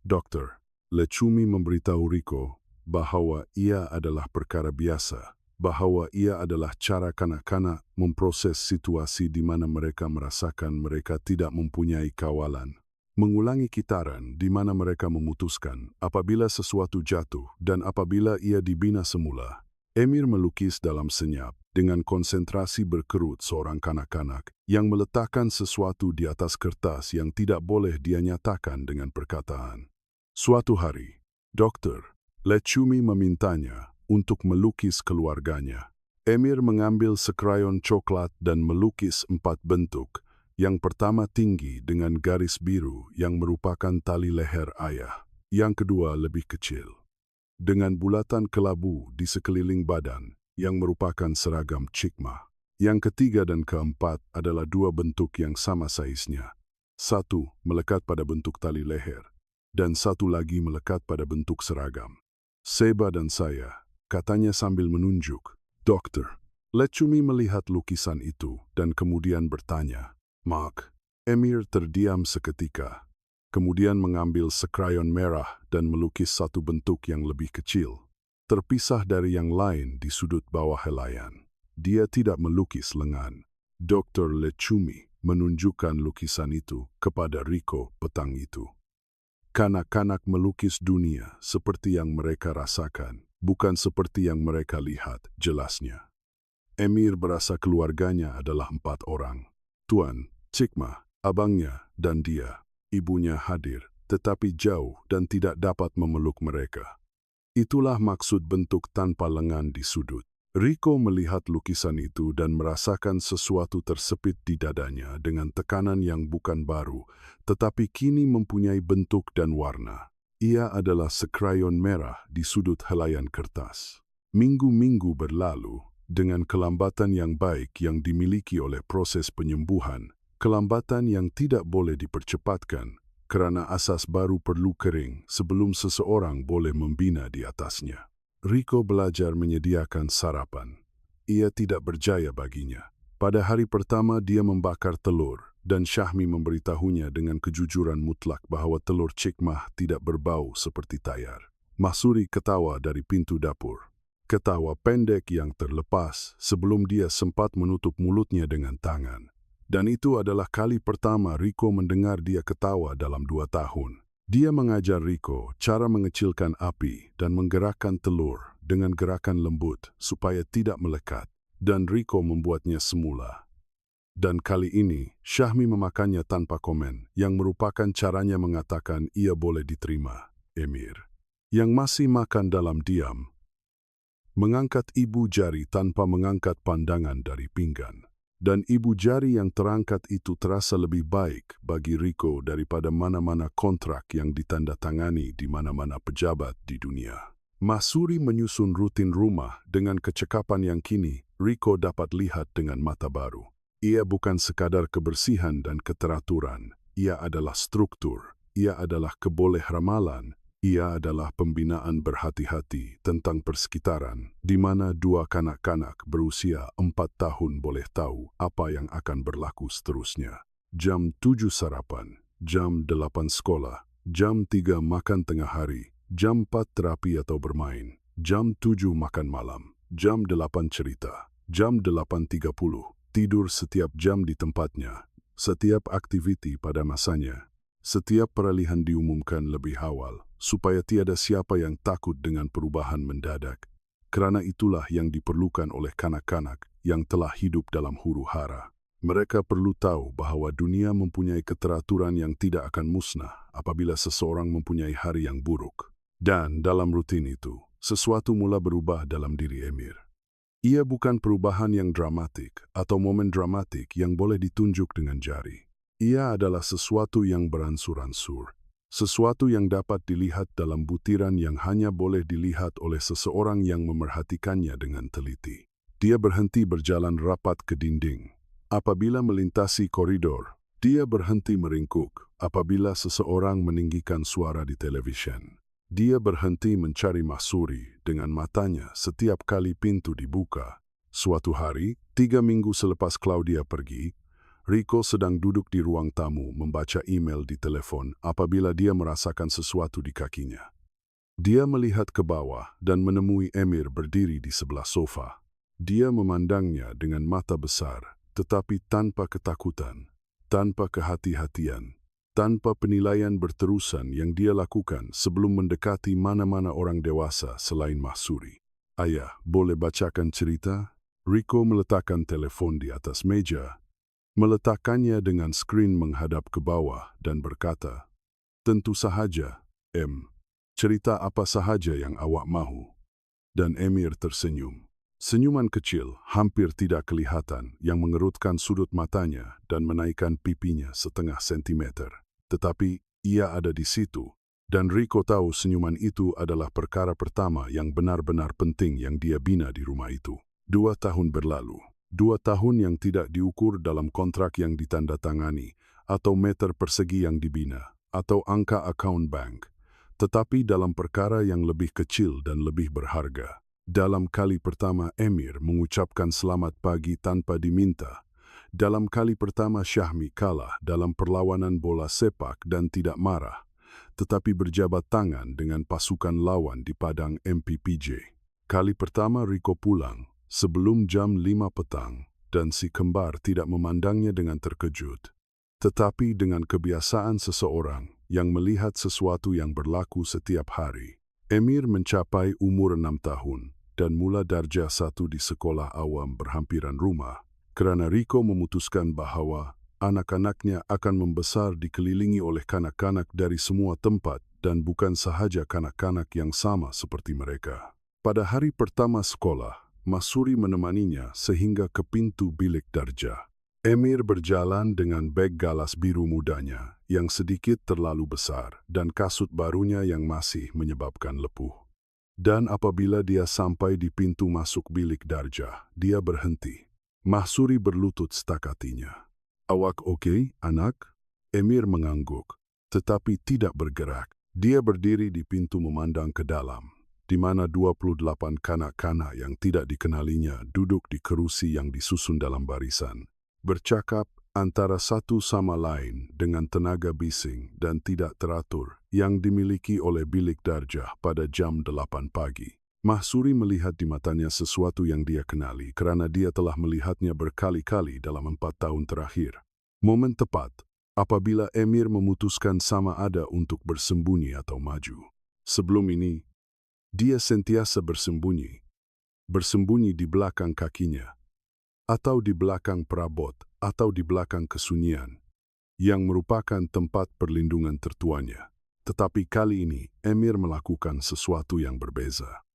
Dr. Lechumi memberitahu Riko bahwa ia adalah perkara biasa, bahwa ia adalah cara kanak-kanak memproses situasi di mana mereka merasakan mereka tidak mempunyai kawalan. Mengulangi kitaran di mana mereka memutuskan apabila sesuatu jatuh dan apabila ia dibina semula. Emir melukis dalam senyap dengan konsentrasi berkerut seorang kanak-kanak yang meletakkan sesuatu di atas kertas yang tidak boleh dia nyatakan dengan perkataan. Suatu hari, Dr. Lechumi memintanya untuk melukis keluarganya. Emir mengambil sekrayon coklat dan melukis 4 bentuk. Yang pertama tinggi dengan garis biru yang merupakan tali leher ayah. Yang kedua lebih kecil, dengan bulatan kelabu di sekeliling badan yang merupakan seragam cikmah. Yang ketiga dan keempat adalah 2 bentuk yang sama saiznya. 1 melekat pada bentuk tali leher, dan 1 lagi melekat pada bentuk seragam. Seba dan saya, katanya sambil menunjuk. Dokter. Lechumi melihat lukisan itu dan kemudian bertanya. Mark. Emir terdiam seketika, kemudian mengambil sekrayon merah dan melukis 1 bentuk yang lebih kecil, terpisah dari yang lain di sudut bawah helaian. Dia tidak melukis lengan. Dr. Lechumi menunjukkan lukisan itu kepada Riko petang itu. Kanak-kanak melukis dunia seperti yang mereka rasakan, bukan seperti yang mereka lihat, jelasnya. Emir berasa keluarganya adalah 4 orang. Tuan, Cikmah, abangnya, dan dia. Ibunya hadir, tetapi jauh dan tidak dapat memeluk mereka. Itulah maksud bentuk tanpa lengan di sudut. Riko melihat lukisan itu dan merasakan sesuatu tersepit di dadanya dengan tekanan yang bukan baru, tetapi kini mempunyai bentuk dan warna. Ia adalah sekrayon merah di sudut helaian kertas. Minggu-minggu berlalu, dengan kelambatan yang baik yang dimiliki oleh proses penyembuhan, kelambatan yang tidak boleh dipercepatkan, kerana asas baru perlu kering sebelum seseorang boleh membina di atasnya. Riko belajar menyediakan sarapan. Ia tidak berjaya baginya. Pada hari pertama dia membakar telur, dan Syahmi memberitahunya dengan kejujuran mutlak bahwa telur cikmah tidak berbau seperti tayar. Mahsuri ketawa dari pintu dapur. Ketawa pendek yang terlepas sebelum dia sempat menutup mulutnya dengan tangan. Dan itu adalah kali pertama Riko mendengar dia ketawa dalam 2 tahun. Dia mengajar Riko cara mengecilkan api dan menggerakkan telur dengan gerakan lembut supaya tidak melekat. Dan Riko membuatnya semula. Dan kali ini, Syahmi memakannya tanpa komen, yang merupakan caranya mengatakan ia boleh diterima. Emir, yang masih makan dalam diam, mengangkat ibu jari tanpa mengangkat pandangan dari pinggan. Dan ibu jari yang terangkat itu terasa lebih baik bagi Rico daripada mana-mana kontrak yang ditandatangani di mana-mana pejabat di dunia. Mahsuri menyusun rutin rumah dengan kecekapan yang kini Rico dapat lihat dengan mata baru. Ia bukan sekadar kebersihan dan keteraturan, ia adalah struktur, ia adalah keboleh ramalan, ia adalah pembinaan berhati-hati tentang persekitaran, di mana dua kanak-kanak berusia 4 tahun boleh tahu apa yang akan berlaku seterusnya. Jam 7 sarapan, jam 8 sekolah, jam 3 makan tengah hari, jam 4 terapi atau bermain, jam 7 makan malam, jam 8 cerita, jam 8.30, tidur setiap jam di tempatnya, setiap aktiviti pada masanya. Setiap peralihan diumumkan lebih awal, supaya tiada siapa yang takut dengan perubahan mendadak. Kerana itulah yang diperlukan oleh kanak-kanak yang telah hidup dalam huru-hara. Mereka perlu tahu bahawa dunia mempunyai keteraturan yang tidak akan musnah apabila seseorang mempunyai hari yang buruk. Dan dalam rutin itu, sesuatu mula berubah dalam diri Emir. Ia bukan perubahan yang dramatik atau momen dramatik yang boleh ditunjuk dengan jari. Ia adalah sesuatu yang beransur-ansur, sesuatu yang dapat dilihat dalam butiran yang hanya boleh dilihat oleh seseorang yang memerhatikannya dengan teliti. Dia berhenti berjalan rapat ke dinding. Apabila melintasi koridor, dia berhenti meringkuk apabila seseorang meninggikan suara di televisyen. Dia berhenti mencari Mahsuri dengan matanya setiap kali pintu dibuka. Suatu hari, 3 minggu selepas Claudia pergi, Rico sedang duduk di ruang tamu membaca email di telepon apabila dia merasakan sesuatu di kakinya. Dia melihat ke bawah dan menemui Emir berdiri di sebelah sofa. Dia memandangnya dengan mata besar, tetapi tanpa ketakutan, tanpa kehati-hatian, tanpa penilaian berterusan yang dia lakukan sebelum mendekati mana-mana orang dewasa selain Mahsuri. "Ayah, boleh bacakan cerita?" Rico meletakkan telepon di atas meja, meletakkannya dengan skrin menghadap ke bawah dan berkata, "Tentu sahaja, Em. Cerita apa sahaja yang awak mahu." Dan Emir tersenyum. Senyuman kecil, hampir tidak kelihatan, yang mengerutkan sudut matanya dan menaikkan pipinya 0,5 sentimeter. Tetapi ia ada di situ, dan Rico tahu senyuman itu adalah perkara pertama yang benar-benar penting yang dia bina di rumah itu. 2 tahun berlalu. 2 tahun yang tidak diukur dalam kontrak yang ditandatangani, atau meter persegi yang dibina, atau angka akaun bank, tetapi dalam perkara yang lebih kecil dan lebih berharga. Dalam kali pertama Emir mengucapkan selamat pagi tanpa diminta. Dalam kali pertama Syahmi kalah dalam perlawanan bola sepak dan tidak marah, tetapi berjabat tangan dengan pasukan lawan di padang MPPJ. Kali pertama Rico pulang sebelum jam 5 petang, dan si kembar tidak memandangnya dengan terkejut. Tetapi dengan kebiasaan seseorang yang melihat sesuatu yang berlaku setiap hari, Emir mencapai umur 6 tahun dan mula darjah 1 di sekolah awam berhampiran rumah, kerana Rico memutuskan bahawa anak-anaknya akan membesar dikelilingi oleh kanak-kanak dari semua tempat dan bukan sahaja kanak-kanak yang sama seperti mereka. Pada hari pertama sekolah, Mahsuri menemaninya sehingga ke pintu bilik darjah. Emir berjalan dengan beg galas biru mudanya yang sedikit terlalu besar dan kasut barunya yang masih menyebabkan lepuh. Dan apabila dia sampai di pintu masuk bilik darjah, dia berhenti. Mahsuri berlutut stakatinya. "Awak okey, anak?" Emir mengangguk, tetapi tidak bergerak. Dia berdiri di pintu memandang ke dalam, di mana 28 kanak-kanak yang tidak dikenalinya duduk di kerusi yang disusun dalam barisan, bercakap antara satu sama lain dengan tenaga bising dan tidak teratur yang dimiliki oleh bilik darjah pada jam 8 pagi. Mahsuri melihat di matanya sesuatu yang dia kenali kerana dia telah melihatnya berkali-kali dalam 4 tahun terakhir. Momen tepat apabila Emir memutuskan sama ada untuk bersembunyi atau maju. Sebelum ini, dia sentiasa bersembunyi di belakang kakinya, atau di belakang perabot, atau di belakang kesunyian, yang merupakan tempat perlindungan tertuanya. Tetapi kali ini, Emir melakukan sesuatu yang berbeza.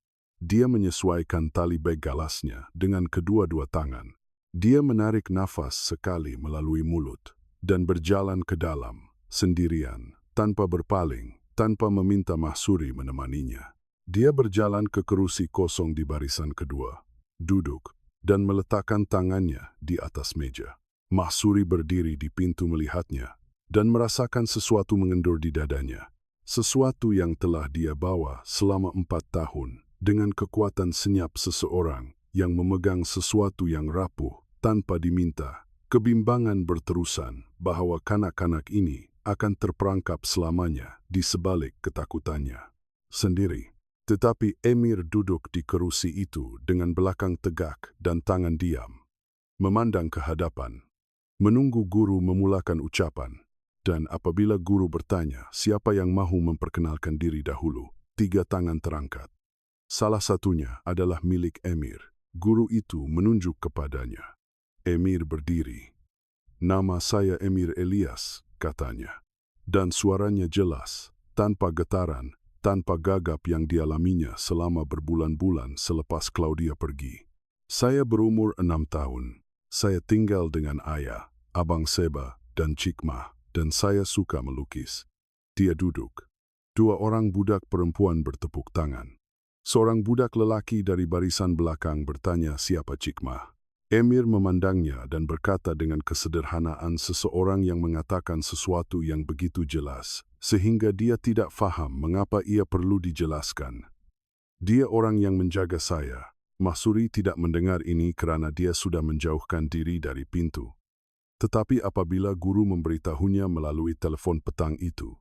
Dia menyesuaikan tali beg galasnya dengan kedua-dua tangan, Dia menarik nafas sekali melalui mulut dan berjalan ke dalam, sendirian, tanpa berpaling, tanpa meminta Mahsuri menemaninya. Dia berjalan ke kerusi kosong di barisan kedua, duduk, dan meletakkan tangannya di atas meja. Mahsuri berdiri di pintu melihatnya dan merasakan sesuatu mengendur di dadanya. Sesuatu yang telah dia bawa selama 4 tahun dengan kekuatan senyap seseorang yang memegang sesuatu yang rapuh tanpa diminta. Kebimbangan berterusan bahwa kanak-kanak ini akan terperangkap selamanya di sebalik ketakutannya sendiri. Tetapi Emir duduk di kerusi itu dengan belakang tegak dan tangan diam, memandang ke hadapan, menunggu guru memulakan ucapan. Dan apabila guru bertanya siapa yang mahu memperkenalkan diri dahulu, 3 tangan terangkat. Salah satunya adalah milik Emir. Guru itu menunjuk kepadanya. Emir berdiri. "Nama saya Emir Elias," katanya. Dan suaranya jelas, tanpa getaran, tanpa gagap yang dialaminya selama berbulan-bulan selepas Claudia pergi. "Saya berumur 6 tahun. Saya tinggal dengan ayah, Abang Seba, dan Cikmah, dan saya suka melukis." Dia duduk. 2 orang budak perempuan bertepuk tangan. Seorang budak lelaki dari barisan belakang bertanya siapa Cikmah. Emir memandangnya dan berkata dengan kesederhanaan seseorang yang mengatakan sesuatu yang begitu jelas, sehingga dia tidak faham mengapa ia perlu dijelaskan. "Dia orang yang menjaga saya." Mahsuri tidak mendengar ini kerana dia sudah menjauhkan diri dari pintu. Tetapi apabila guru memberitahunya melalui telepon petang itu,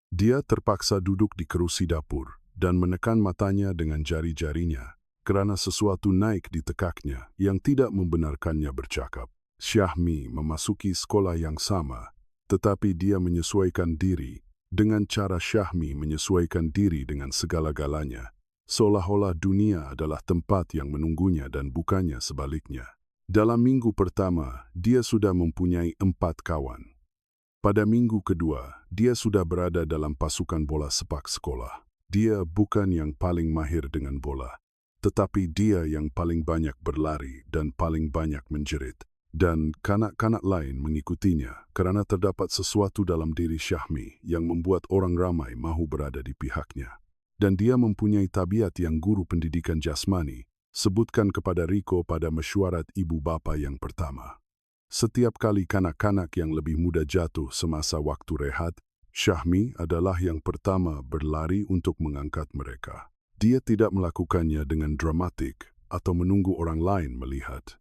dia terpaksa duduk di kerusi dapur dan menekan matanya dengan jari-jarinya kerana sesuatu naik di tekaknya yang tidak membenarkannya bercakap. Syahmi memasuki sekolah yang sama, tetapi dia menyesuaikan diri dengan cara Syahmi menyesuaikan diri dengan segala-galanya, seolah-olah dunia adalah tempat yang menunggunya dan bukannya sebaliknya. Dalam minggu pertama, dia sudah mempunyai 4 kawan. Pada minggu kedua, dia sudah berada dalam pasukan bola sepak sekolah. Dia bukan yang paling mahir dengan bola, tetapi dia yang paling banyak berlari dan paling banyak menjerit. Dan kanak-kanak lain mengikutinya kerana terdapat sesuatu dalam diri Syahmi yang membuat orang ramai mahu berada di pihaknya. Dan dia mempunyai tabiat yang guru pendidikan jasmani sebutkan kepada Riko pada mesyuarat ibu bapa yang pertama. Setiap kali kanak-kanak yang lebih muda jatuh semasa waktu rehat, Syahmi adalah yang pertama berlari untuk mengangkat mereka. Dia tidak melakukannya dengan dramatik atau menunggu orang lain melihat.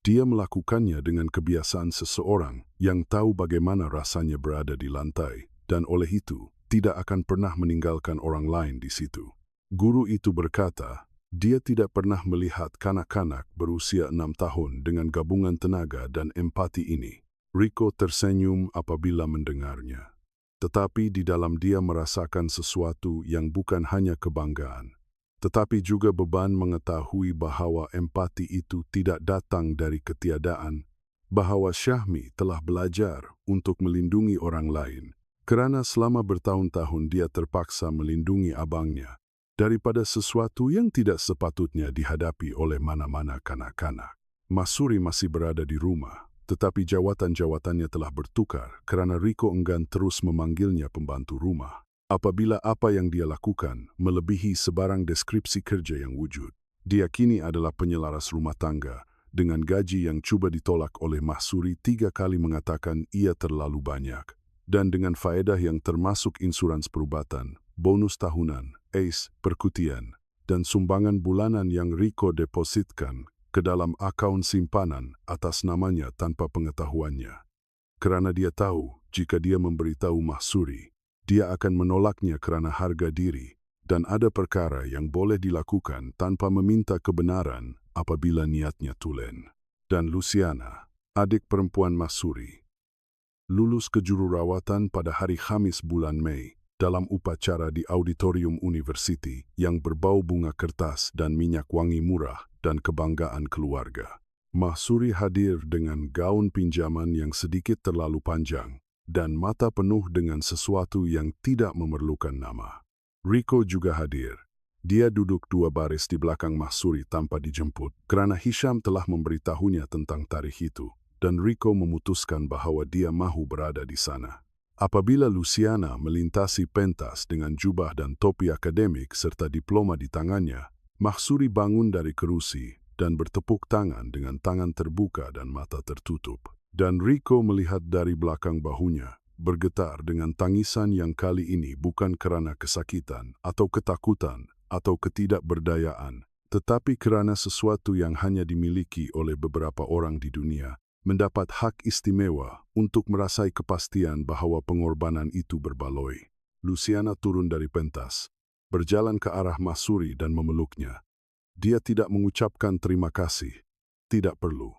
Dia melakukannya dengan kebiasaan seseorang yang tahu bagaimana rasanya berada di lantai dan oleh itu tidak akan pernah meninggalkan orang lain di situ. Guru itu berkata, dia tidak pernah melihat kanak-kanak berusia 6 tahun dengan gabungan tenaga dan empati ini. Riko tersenyum apabila mendengarnya. Tetapi di dalam dia merasakan sesuatu yang bukan hanya kebanggaan, tetapi juga beban mengetahui bahwa empati itu tidak datang dari ketiadaan, bahwa Syahmi telah belajar untuk melindungi orang lain, kerana selama bertahun-tahun dia terpaksa melindungi abangnya daripada sesuatu yang tidak sepatutnya dihadapi oleh mana-mana kanak-kanak. Mahsuri masih berada di rumah, tetapi jawatan-jawatannya telah bertukar kerana Riko enggan terus memanggilnya pembantu rumah. Apabila apa yang dia lakukan melebihi sebarang deskripsi kerja yang wujud, dia kini adalah penyelaras rumah tangga dengan gaji yang cuba ditolak oleh Mahsuri 3 kali mengatakan ia terlalu banyak, dan dengan faedah yang termasuk insurans perubatan, bonus tahunan, ACE, perkutian, dan sumbangan bulanan yang Riko depositkan ke dalam akaun simpanan atas namanya tanpa pengetahuannya. Kerana dia tahu jika dia memberitahu Mahsuri, dia akan menolaknya kerana harga diri dan ada perkara yang boleh dilakukan tanpa meminta kebenaran apabila niatnya tulen. Dan Luciana, adik perempuan Mahsuri, lulus kejururawatan pada hari Khamis bulan Mei dalam upacara di auditorium universiti yang berbau bunga kertas dan minyak wangi murah dan kebanggaan keluarga. Mahsuri hadir dengan gaun pinjaman yang sedikit terlalu panjang dan mata penuh dengan sesuatu yang tidak memerlukan nama. Riko juga hadir. Dia duduk 2 baris di belakang Mahsuri tanpa dijemput, kerana Hisham telah memberitahunya tentang tarikh itu, dan Rico memutuskan bahwa dia mahu berada di sana. Apabila Luciana melintasi pentas dengan jubah dan topi akademik serta diploma di tangannya, Mahsuri bangun dari kerusi dan bertepuk tangan dengan tangan terbuka dan mata tertutup. Dan Rico melihat dari belakang bahunya, bergetar dengan tangisan yang kali ini bukan kerana kesakitan atau ketakutan atau ketidakberdayaan, tetapi kerana sesuatu yang hanya dimiliki oleh beberapa orang di dunia, mendapat hak istimewa untuk merasai kepastian bahwa pengorbanan itu berbaloi. Luciana turun dari pentas, berjalan ke arah Mahsuri dan memeluknya. Dia tidak mengucapkan terima kasih. Tidak perlu.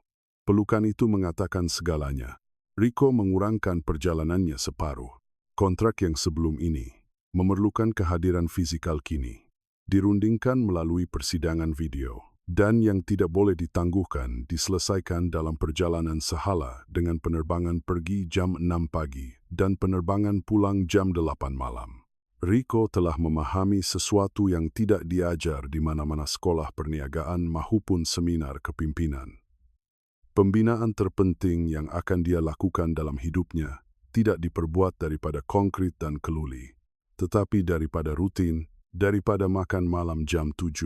Pelukan itu mengatakan segalanya. Rico mengurangkan perjalanannya separuh. Kontrak yang sebelum ini memerlukan kehadiran fisikal kini dirundingkan melalui persidangan video, dan yang tidak boleh ditangguhkan diselesaikan dalam perjalanan sehala dengan penerbangan pergi jam 6 pagi dan penerbangan pulang jam 8 malam. Rico telah memahami sesuatu yang tidak diajar di mana-mana sekolah perniagaan maupun seminar kepimpinan. Pembinaan terpenting yang akan dia lakukan dalam hidupnya tidak diperbuat daripada konkrit dan keluli, tetapi daripada rutin, daripada makan malam jam 7,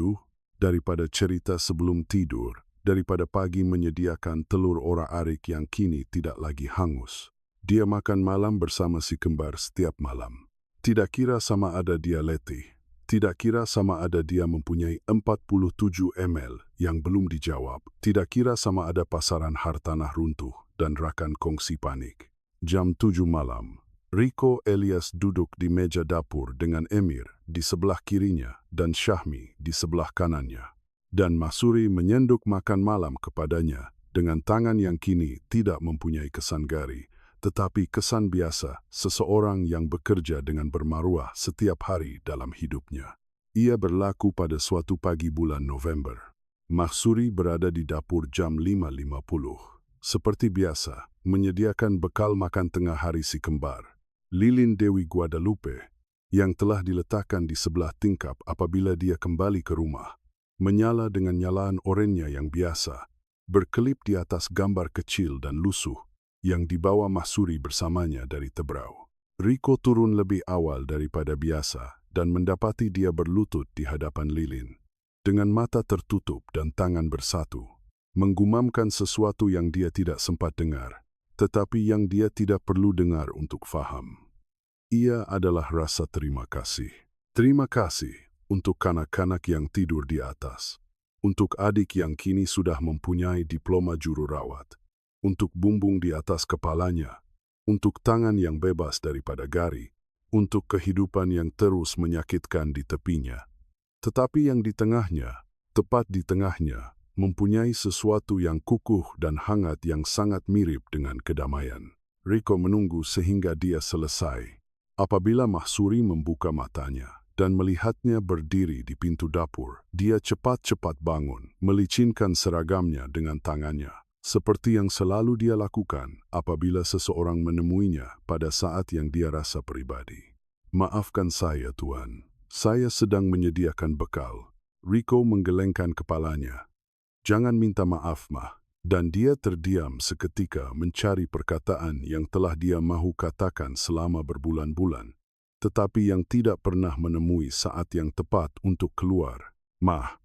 daripada cerita sebelum tidur, daripada pagi menyediakan telur orak-arik yang kini tidak lagi hangus. Dia makan malam bersama si kembar setiap malam. Tidak kira sama ada dia letih, tidak kira sama ada dia mempunyai 47 ml yang belum dijawab, tidak kira sama ada pasaran hartanah runtuh dan rakan kongsi panik. Jam 7 malam, Rico Elias duduk di meja dapur dengan Emir di sebelah kirinya dan Syahmi di sebelah kanannya. Dan Mahsuri menyenduk makan malam kepadanya dengan tangan yang kini tidak mempunyai kesan gari, tetapi kesan biasa seseorang yang bekerja dengan bermaruah setiap hari dalam hidupnya. Ia berlaku pada suatu pagi bulan November. Mahsuri berada di dapur jam 5.50. Seperti biasa, menyediakan bekal makan tengah hari si kembar, lilin Dewi Guadalupe, yang telah diletakkan di sebelah tingkap apabila dia kembali ke rumah, menyala dengan nyalaan orennya yang biasa, berkelip di atas gambar kecil dan lusuh yang dibawa Mahsuri bersamanya dari Tebrau. Rico turun lebih awal daripada biasa dan mendapati dia berlutut di hadapan lilin, dengan mata tertutup dan tangan bersatu, menggumamkan sesuatu yang dia tidak sempat dengar, tetapi yang dia tidak perlu dengar untuk faham. Ia adalah rasa terima kasih. Terima kasih untuk kanak-kanak yang tidur di atas, untuk adik yang kini sudah mempunyai diploma jururawat, untuk bumbung di atas kepalanya, untuk tangan yang bebas daripada gari, untuk kehidupan yang terus menyakitkan di tepinya. Tetapi yang di tengahnya, tepat di tengahnya, mempunyai sesuatu yang kukuh dan hangat yang sangat mirip dengan kedamaian. Rico menunggu sehingga dia selesai. Apabila Mahsuri membuka matanya dan melihatnya berdiri di pintu dapur, dia cepat-cepat bangun, melicinkan seragamnya dengan tangannya, seperti yang selalu dia lakukan apabila seseorang menemuinya pada saat yang dia rasa pribadi. Maafkan saya, Tuan. Saya sedang menyediakan bekal. Rico menggelengkan kepalanya. Jangan minta maaf, Mah. Dan dia terdiam seketika mencari perkataan yang telah dia mahu katakan selama berbulan-bulan, tetapi yang tidak pernah menemui saat yang tepat untuk keluar. Mah,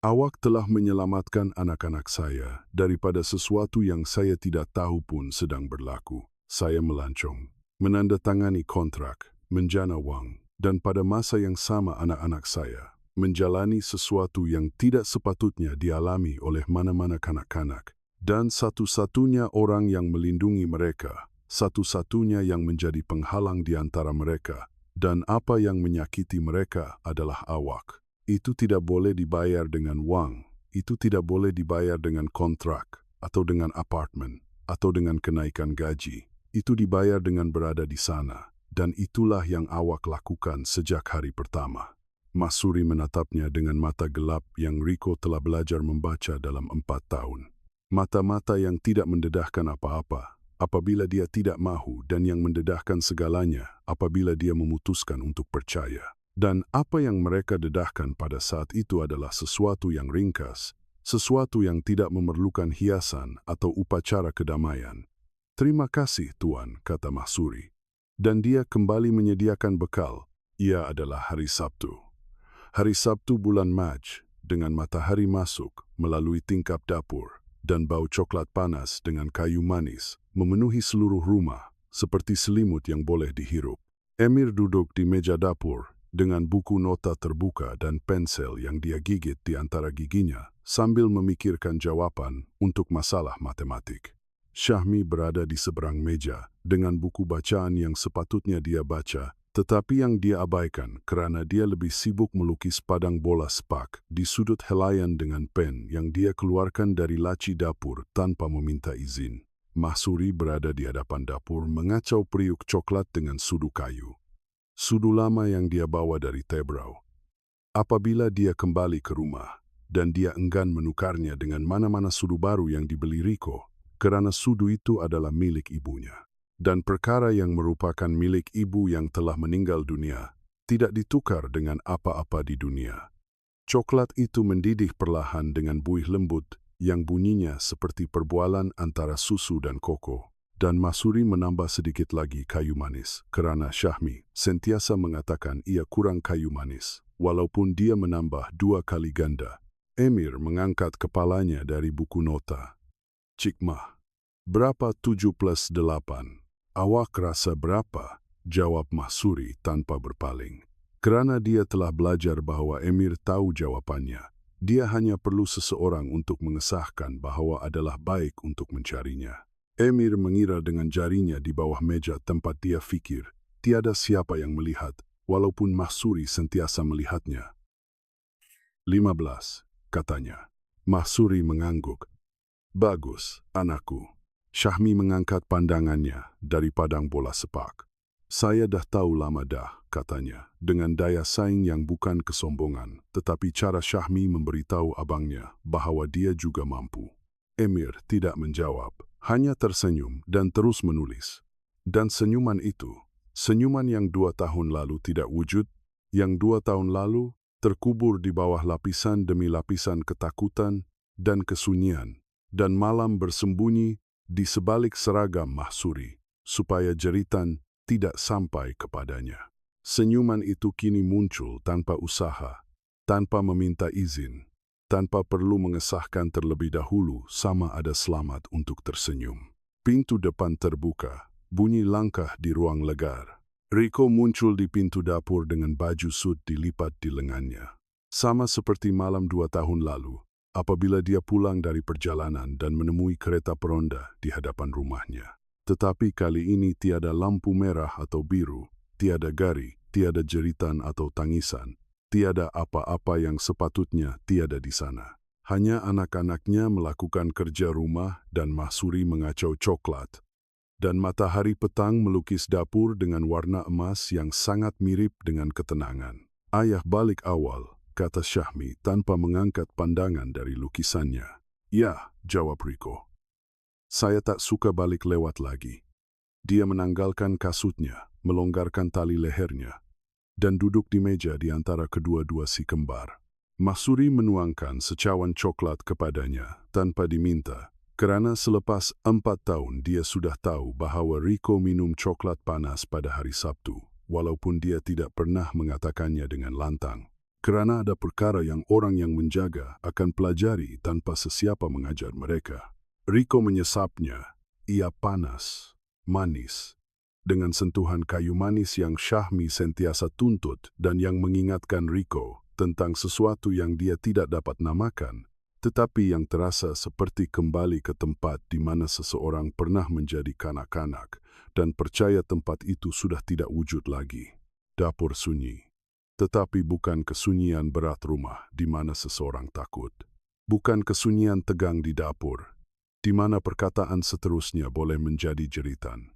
awak telah menyelamatkan anak-anak saya daripada sesuatu yang saya tidak tahu pun sedang berlaku. Saya melancong, menandatangani kontrak, menjana wang, dan pada masa yang sama anak-anak saya menjalani sesuatu yang tidak sepatutnya dialami oleh mana-mana kanak-kanak. Dan satu-satunya orang yang melindungi mereka, satu-satunya yang menjadi penghalang di antara mereka, dan apa yang menyakiti mereka adalah awak. Itu tidak boleh dibayar dengan wang, itu tidak boleh dibayar dengan kontrak, atau dengan apartemen, atau dengan kenaikan gaji. Itu dibayar dengan berada di sana, dan itulah yang awak lakukan sejak hari pertama. Mahsuri menatapnya dengan mata gelap yang Rico telah belajar membaca dalam 4 tahun. Mata-mata yang tidak mendedahkan apa-apa apabila dia tidak mahu dan yang mendedahkan segalanya apabila dia memutuskan untuk percaya. Dan apa yang mereka dedahkan pada saat itu adalah sesuatu yang ringkas, sesuatu yang tidak memerlukan hiasan atau upacara kedamaian. "Terima kasih, Tuan," kata Mahsuri. Dan dia kembali menyediakan bekal. Ia adalah hari Sabtu. Hari Sabtu bulan Maj, dengan matahari masuk melalui tingkap dapur, dan bau coklat panas dengan kayu manis memenuhi seluruh rumah, seperti selimut yang boleh dihirup. Emir duduk di meja dapur, dengan buku nota terbuka dan pensel yang dia gigit di antara giginya, sambil memikirkan jawaban untuk masalah matematik. Syahmi berada di seberang meja, dengan buku bacaan yang sepatutnya dia baca, tetapi yang dia abaikan karena dia lebih sibuk melukis padang bola sepak di sudut helaian dengan pen yang dia keluarkan dari laci dapur tanpa meminta izin. Mahsuri berada di hadapan dapur mengacau periuk coklat dengan sudu kayu. Sudu lama yang dia bawa dari Tebrau. Apabila dia kembali ke rumah, dan dia enggan menukarnya dengan mana-mana sudu baru yang dibeli Riko, karena sudu itu adalah milik ibunya. Dan perkara yang merupakan milik ibu yang telah meninggal dunia, tidak ditukar dengan apa-apa di dunia. Coklat itu mendidih perlahan dengan buih lembut, yang bunyinya seperti perbualan antara susu dan koko. Dan Mahsuri menambah sedikit lagi kayu manis, karena Syahmi sentiasa mengatakan ia kurang kayu manis, walaupun dia menambah 2 kali ganda. Emir mengangkat kepalanya dari buku nota. "Cikmah, berapa 7 plus 8? Awak rasa berapa?" jawab Mahsuri tanpa berpaling. Kerana dia telah belajar bahwa Emir tahu jawabannya, dia hanya perlu seseorang untuk mengesahkan bahwa adalah baik untuk mencarinya. Emir mengira dengan jarinya di bawah meja tempat dia fikir, tiada siapa yang melihat, walaupun Mahsuri sentiasa melihatnya. 15, katanya. Mahsuri mengangguk. "Bagus, anakku." Syahmi mengangkat pandangannya dari padang bola sepak. "Saya dah tahu lama dah," katanya, dengan daya saing yang bukan kesombongan, tetapi cara Syahmi memberitahu abangnya bahwa dia juga mampu. Emir tidak menjawab. Hanya tersenyum dan terus menulis. Dan senyuman itu, senyuman yang 2 tahun lalu tidak wujud, yang 2 tahun lalu terkubur di bawah lapisan demi lapisan ketakutan dan kesunyian, dan malam bersembunyi di sebalik seragam Mahsuri, supaya jeritan tidak sampai kepadanya. Senyuman itu kini muncul tanpa usaha, tanpa meminta izin, tanpa perlu mengesahkan terlebih dahulu sama ada selamat untuk tersenyum. Pintu depan terbuka, bunyi langkah di ruang legar. Riko muncul di pintu dapur dengan baju sut dilipat di lengannya. Sama seperti malam 2 tahun lalu, apabila dia pulang dari perjalanan dan menemui kereta peronda di hadapan rumahnya. Tetapi kali ini tiada lampu merah atau biru, tiada gari, tiada jeritan atau tangisan. Tiada apa-apa yang sepatutnya tiada di sana. Hanya anak-anaknya melakukan kerja rumah dan Mahsuri mengacau coklat. Dan matahari petang melukis dapur dengan warna emas yang sangat mirip dengan ketenangan. "Ayah balik awal," kata Syahmi tanpa mengangkat pandangan dari lukisannya. "Ya," jawab Riko. "Saya tak suka balik lewat lagi." Dia menanggalkan kasutnya, melonggarkan tali lehernya, dan duduk di meja di antara kedua-dua si kembar. Mahsuri menuangkan secawan coklat kepadanya tanpa diminta, kerana selepas 4 tahun dia sudah tahu bahawa Riko minum coklat panas pada hari Sabtu, walaupun dia tidak pernah mengatakannya dengan lantang. Kerana ada perkara yang orang yang menjaga akan pelajari tanpa sesiapa mengajar mereka. Riko menyesapnya. Ia panas, manis, dengan sentuhan kayu manis yang Syahmi sentiasa tuntut dan yang mengingatkan Riko tentang sesuatu yang dia tidak dapat namakan, tetapi yang terasa seperti kembali ke tempat di mana seseorang pernah menjadi kanak-kanak dan percaya tempat itu sudah tidak wujud lagi. Dapur sunyi, tetapi bukan kesunyian berat rumah di mana seseorang takut. Bukan kesunyian tegang di dapur, di mana perkataan seterusnya boleh menjadi jeritan.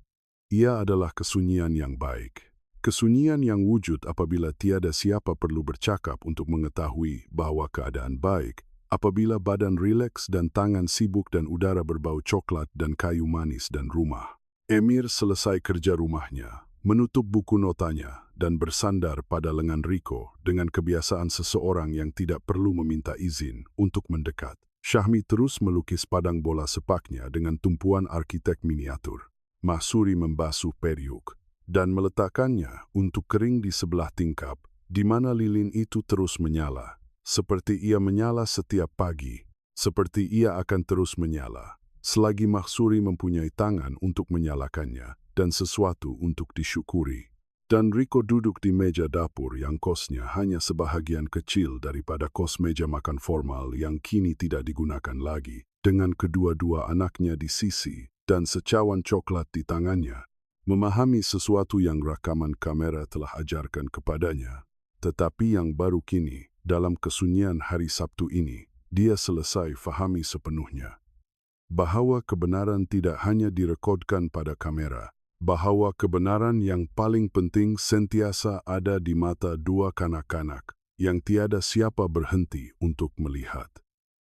Ia adalah kesunyian yang baik. Kesunyian yang wujud apabila tiada siapa perlu bercakap untuk mengetahui bahwa keadaan baik, apabila badan rileks dan tangan sibuk dan udara berbau coklat dan kayu manis dan rumah. Emir selesai kerja rumahnya, menutup buku notanya, dan bersandar pada lengan Riko dengan kebiasaan seseorang yang tidak perlu meminta izin untuk mendekat. Syahmi terus melukis padang bola sepaknya dengan tumpuan arsitek miniatur. Mahsuri membasuh periuk dan meletakkannya untuk kering di sebelah tingkap, di mana lilin itu terus menyala. Seperti ia menyala setiap pagi, seperti ia akan terus menyala selagi Mahsuri mempunyai tangan untuk menyalakannya dan sesuatu untuk disyukuri. Dan Riko duduk di meja dapur yang kosnya hanya sebahagian kecil daripada kos meja makan formal yang kini tidak digunakan lagi, dengan kedua-dua anaknya di sisi dan secawan coklat di tangannya, memahami sesuatu yang rekaman kamera telah ajarkan kepadanya. Tetapi yang baru kini, dalam kesunyian hari Sabtu ini, dia selesai fahami sepenuhnya. Bahwa kebenaran tidak hanya direkodkan pada kamera, bahwa kebenaran yang paling penting sentiasa ada di mata dua kanak-kanak yang tiada siapa berhenti untuk melihat.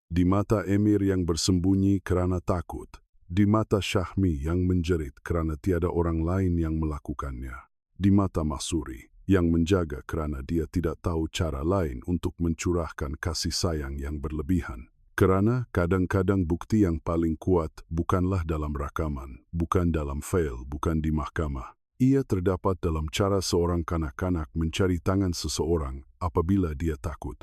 Di mata Emir yang bersembunyi kerana takut, di mata Syahmi yang menjerit kerana tiada orang lain yang melakukannya, di mata Mahsuri yang menjaga kerana dia tidak tahu cara lain untuk mencurahkan kasih sayang yang berlebihan. Kerana kadang-kadang bukti yang paling kuat bukanlah dalam rakaman, bukan dalam file, bukan di mahkamah. Ia terdapat dalam cara seorang kanak-kanak mencari tangan seseorang apabila dia takut.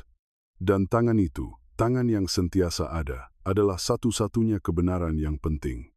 Dan tangan itu, tangan yang sentiasa ada, adalah satu-satunya kebenaran yang penting.